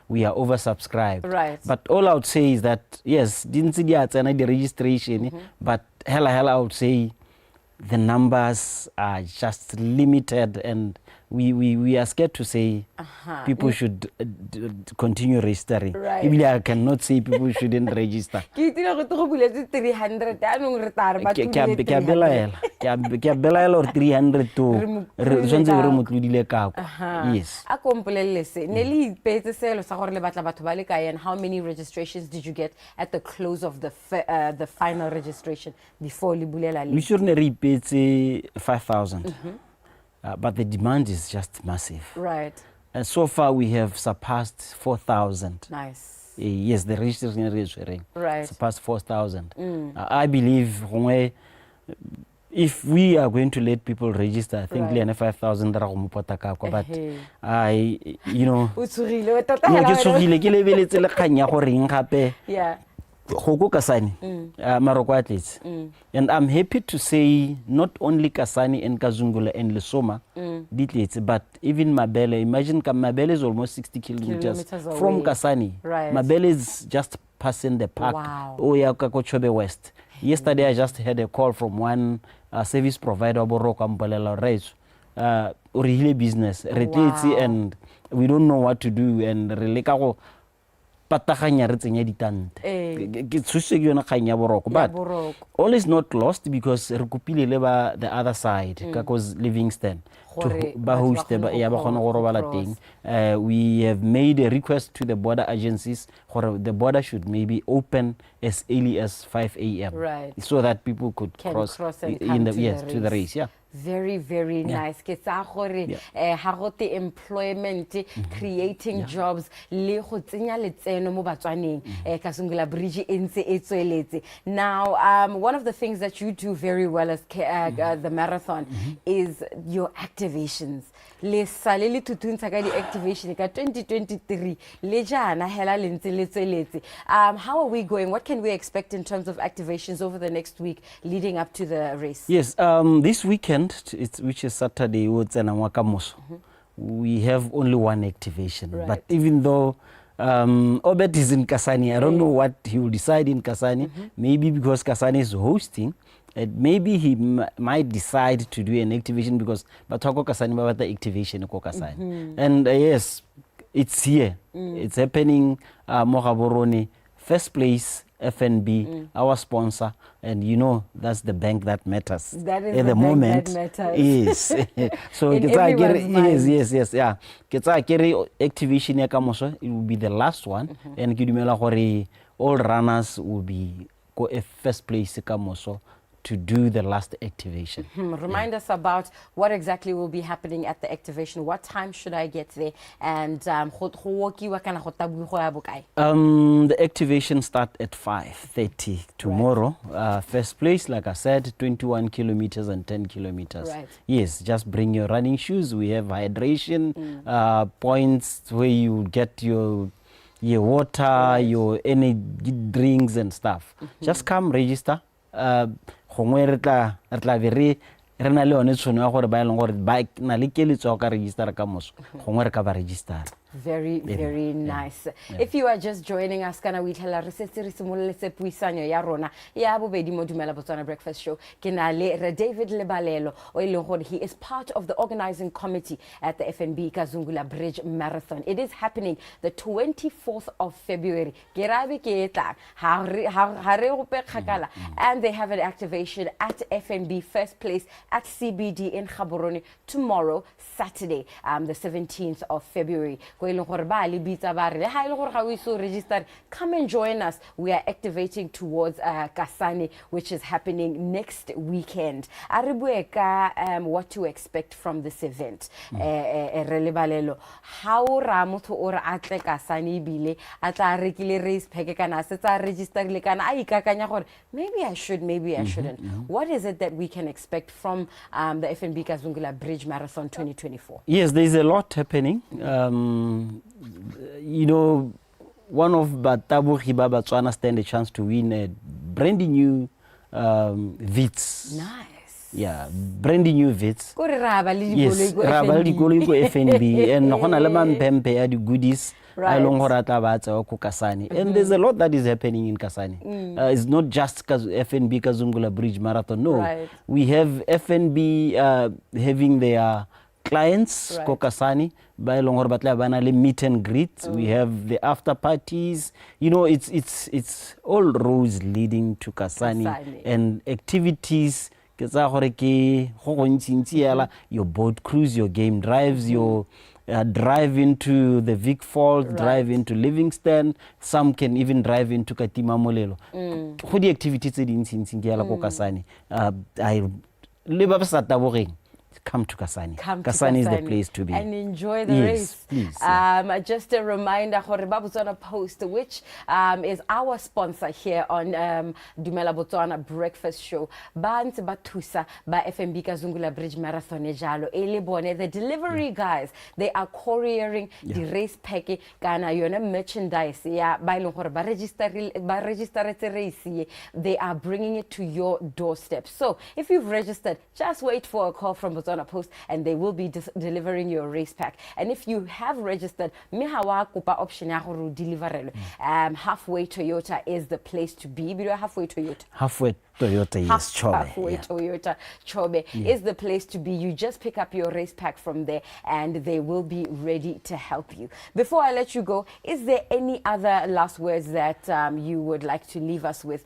we are oversubscribed. But all I would say is that yes, didn't see the registration, but hell I would say the numbers are just limited, and we are scared to say people should continue registering. Right. Even I cannot say people shouldn't register. Ke itira go go buletse 300 anong re tare ba Ke a belaela or 300 to sonze re motlodile kako. Yes. A kompolelle se ne le ipetse selo sa gore le batla batho ba le kae, and how many registrations did you get at the close of the final registration before le bulela We le? shouldn't repay 5,000. But the demand is just massive. Right. And so far we have surpassed 4,000. Nice. Yes, the registration is Right. surpassed 4,000. I believe if we are going to let people register, I think Right. 5,000 but I, you know, O tsogile, o tota no, hela ke wena. tsogile ke lebeletse le kgang ya gore eng gape Yeah. go Kasani, Maroko athletes. And I'm happy to say not only Kasani and Kazungula and Lesoma athletes, but even Mabele. Imagine Mabele is almost 60 kilometers from away. Kasani. Right. Mabele is just passing the park. Wow. Oya Kakochobe West. Yesterday I just had a call from one service provider, Boroko Mbalela Reis. Really business, Wow. and we don't know what to do. And really, pataganya re tsenya ditante ke tshuse ke yona kgang ya boroko, but all is not lost because re kopile le ba the other side because Livingston to ba host ya ba gona go robala teng. We have made a request to the border agencies gore the border should maybe open as early as 5 a.m. Right. so that people could cross and in the come to the race. Yeah. Very, very nice. Ke tsa gore ha go te employment, creating jobs, le go tsenya letseno mo batswaneng. Kasungula Bridge e ntse e tsweletse. Now, one of the things that you do very well as the marathon is your activations. Le sale le tutuntsha ka di activation ka 2023 le jana hela le ntse le tsweletse. How are we going? What can we expect in terms of activations over the next week leading up to the race? Yes, this weekend, which is Saturday, we have only one activation. Right. But even though Obed is in Kasani, I don't know what he will decide in Kasani. Maybe because Kasani is hosting, maybe he might decide to do an activation because Batoko Kasani about the activation ko Kasani. And yes, it's here. It's happening. Mohaboroni, first place. FNB, our sponsor, and you know that's the bank that matters. That is at the bank moment. that matters. Yes. So yes. Yeah. Ketsa activation ya kamoso, it will be the last one, and kidumela gore all runners will be go first place kamoso to do the last activation. Remind us about what exactly will be happening at the activation. What time should I get there? And the activation starts at 5:30 tomorrow. First place, like I said, 21 kilometers and 10 kilometers. Right. Yes, just bring your running shoes. We have hydration points where you get your water, your energy drinks and stuff. Just come register. Gongwe re tla re na le one tšhono ya gore ba e leng gore ba na le keletso ka register ka moso gongwe re ka ba register. Very, very nice. If you are just joining us, kana we tell re setse re simoletse puisanyo ya rona ya bobedi mo Dumela Botswana Breakfast Show. Ke na le Re David Lebalelo o e leng gore he is part of the organizing committee at the FNB Kazungula Bridge Marathon. It is happening the 24th of February. Ke rabe ke etla ha re go pe kgakala, and they have an activation at FNB first place at CBD in Gaborone tomorrow, Saturday, the 17th of February. Register. Come and join us. We are activating towards Kasane, which is happening next weekend. What to expect from this event? How Ramutho or Atle Kasane bile atla rekile race pekekana setsa register le kana ai kakanya gore maybe I should, maybe I shouldn't. What is it that we can expect from the FNB Kazungula Bridge Marathon 2024? Yes, there is a lot happening. You know, one of Batabuhi Botswana stand a chance to win a brand new Vitz. Nice. Yeah, brand new Vitz. Yes, Rabali Goligo FNB and Honalaman Pempe are the goodies. Right. And there's a lot that is happening in Kasani. It's not just FNB Kazungula Bridge Marathon. No, right. We have FNB having their clients ko Kasane ba elong hore batla bana le meet and greet. We have the after parties. You know, it's all roads leading to Kasane and activities ke tsa gore ke go gontsi your boat cruise, your game drives, your drive into the Vic Falls, drive into Livingston. Some can even drive into Katima Molelo. Go di activities tse dintsi ke yala ko Kasane. I le ba sa taboreng, come to Kasane. Kasane is the place to be. And enjoy the race. Please, just a reminder, BOTSWANA Post, which is our sponsor here on DUMELA BOTSWANA Breakfast Show. Banz Batusa by FNB Kazungula Bridge Marathon Ejalo. Elibone, the delivery guys, they are couriering the race pack. Kana yona merchandise. Yeah, by register race. They are bringing it to your doorstep. So if you've registered, just wait for a call from BOTSWANA Post and they will be delivering your race pack. And if you have registered, mihawa kupa option ya go deliver. Halfway Toyota is the place to be. Halfway Toyota. Halfway Toyota, yes, Chobe. Halfway Toyota Chobe is the place to be. You just pick up your race pack from there and they will be ready to help you. Before I let you go, is there any other last words that you would like to leave us with?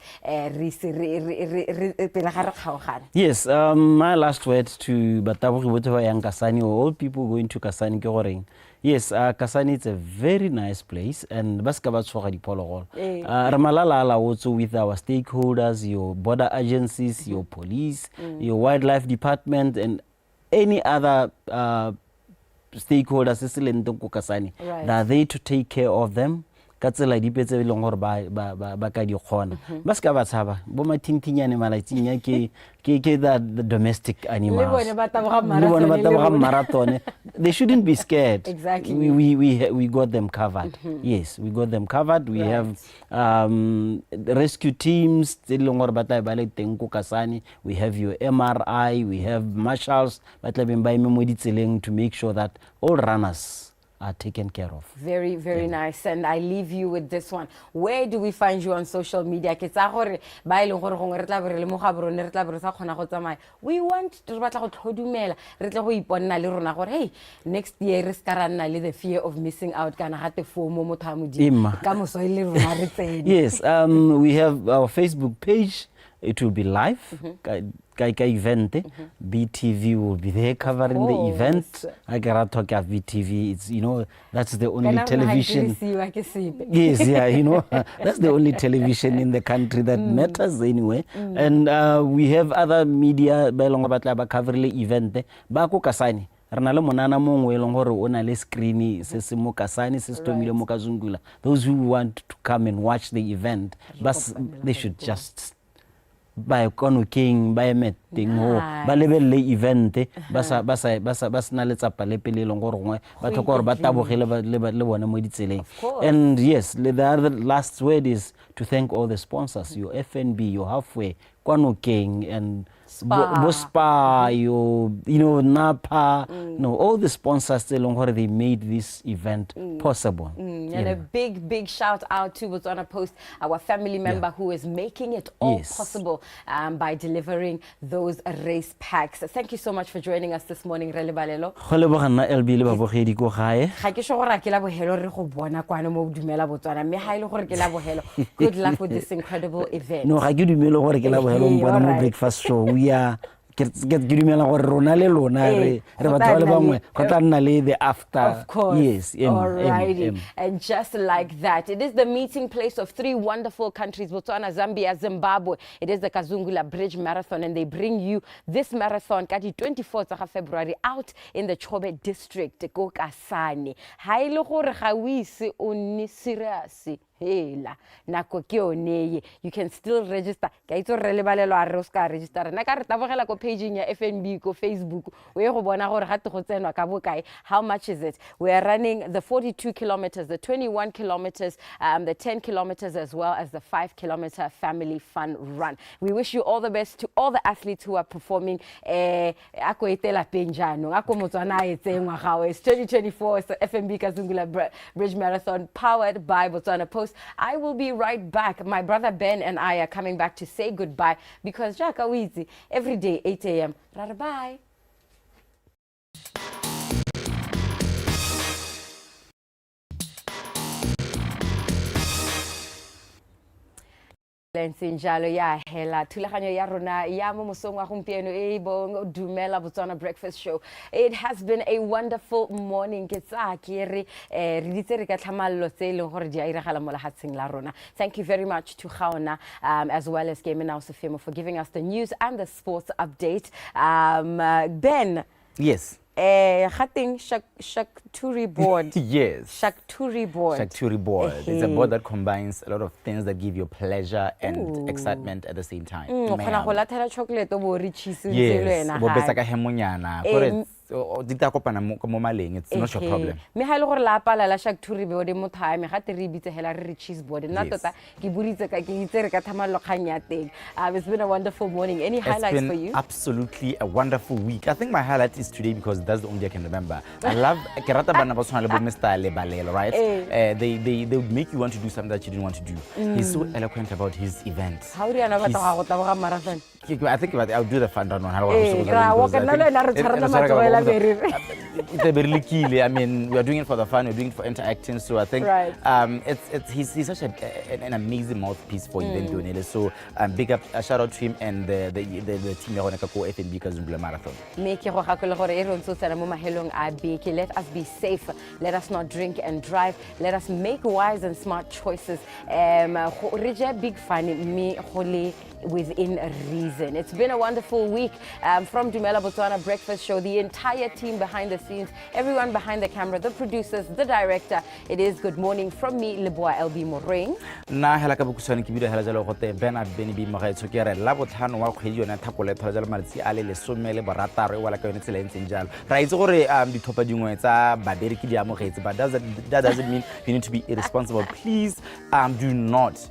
Yes, my last word to Bataboki and Kasane, or all people going to Kasane Goreng. Yes, Kasane is a very nice place, and Baskabat Polo. Ramalala also with our stakeholders, your border agencies, your police, your wildlife department, and any other stakeholders in Kasane. They are there to take care of them. Katsela di petse le ngor ba ka di khona baska ba tshaba bo matintinyane malaitinya ke the domestic animals le bona marathon they shouldn't be scared. Exactly. We got them covered. Yes, we got them covered. We have rescue teams tse le ngor ba tla ba le teng ko Kasane. We have your MRI, we have marshals ba tla beng ba mo ditseleng to make sure that all runners are taken care of. Very, very nice. And I leave you with this one. Where do we find you on social media? We want hey, next year the fear of missing out. Yes, we have our Facebook page. It will be live. Event. BTV will be there covering the event. I gotta talk about BTV. It's, you know, that's the only television. Yes, yeah, you know, that's the only television in the country that matters anyway. And we have other media covering the event. Bako Kasane. Ranale monana mongwe elong hore o na le screen se se mo Kasane se stomile mo Kazungula. Those who want to come and watch the event, but they should just by kono king by meeting ho ba lebelle event basa na letsa pale pele long go rongwe ba tlhokore ba tabogele le bona mo ditseleng. And yes, the other last word is to thank all the sponsors, your FNB, your Halfway, Kwano King, and Spa, you know, Napa, no, all the sponsors they made this event possible. And a big shout out to BOTSWANA Post, our family member who is making it all possible by delivering those race packs. Thank you so much for joining us this morning, Rele Balelo. Good luck with this incredible event. No, breakfast show. We are get the after. Of course. Yes. Alrighty. And just like that, it is the meeting place of three wonderful countries, Botswana, Zambia, Zimbabwe. It is the Kazungula Bridge Marathon, and they bring you this marathon, 24th of February, out in the Chobe district, Go Kasane. Haile gore ga o ise o nne serious. Hela nako ke one you can still register ka itse re le balelo a re ska register na ka re tabogela ko pageng ya FNB ko Facebook o ye go bona gore ga te go tsenwa ka bokae. How much is it? We are running the 42 kilometers, the 21 kilometers, the 10 kilometers, as well as the 5-kilometer family fun run. We wish you all the best to all the athletes who are performing. Ako etela penjano ako motswana etsengwa gawe. It's 2024. It's the FNB Kazungula Bridge Marathon powered by BOTSWANA Post. I will be right back. My brother Ben and I are coming back to say goodbye because Jaka Wizi every day 8 a.m. Bye. Njalo ya hela thulaganyo ya rona ya mo mosong wa gompieno e bong Dumela Botswana breakfast show. It has been a wonderful morning ke tsa ke re re ditse re ka tlhamallo tse leng gore di a iragala mo lahatseng la rona. Thank you very much to Gaona as well as Game Now Sefemo for giving us the news and the sports update. Ben. Yes. Khating Shakturi board. Yes. Shakturi board. Shakturi board. It's a board that combines a lot of things that give you pleasure and excitement at the same time. Khona go lathela chocolate o bo re cheese yes. Bo betsa ka hemonyana. It's not your problem. Me ha ile gore la pala la Shakturi board mo time ga te re bitse hela re cheese board. Nna tota ke buritse ka ke itse re ka thamallo khang ya teng. It's been a wonderful morning. Any highlights for you? Absolutely a wonderful week. I think my highlight is today because that's the only day I can remember. I love Kerata Bana Botswana le bo Mr. Lebalelo, right? They would make you want to do something that you didn't want to do. He's so eloquent about his events. How do you know about marathon? I think I'll do the fun run one. I mean, we are doing it for the fun, we're doing it for interacting. So I think he's such an amazing mouthpiece for event doing. So big up, a shout out to him and the team FNB Kazumbula Marathon. Let us be safe. Let us not drink and drive. Let us make wise and smart choices. Big fan me holy within reason. It's been a wonderful week from DUMELA Botswana breakfast show. The entire team behind the scenes, everyone behind the camera, the producers, the director. It is good morning from me, Leboa LB Moring. Na hela ka bukusane ke bile hela jalo gote bena beni bi mo ga itso ke re la botlhano wa kgwedi yona thapole thola jalo malatsi a le 10 barataro wala ka yone tsela entseng jalo ra itse gore dithopa dingwe tsa babereki di amogetse, but that doesn't mean you need to be irresponsible. Please do not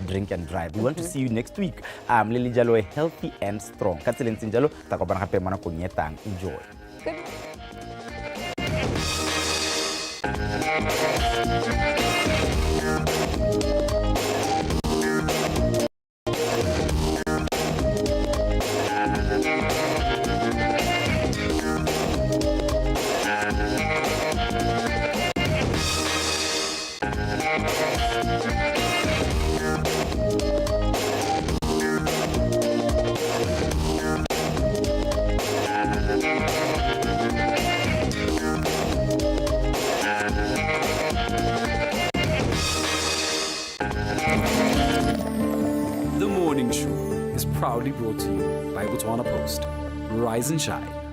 drink and drive. We want to see you next week. Lili jalo healthy and strong. Ka tsela entseng jalo ta kopana gape mona go nyetang. Enjoy. Good. The Morning Show is proudly brought to you by Botswana Post. Rise and shine.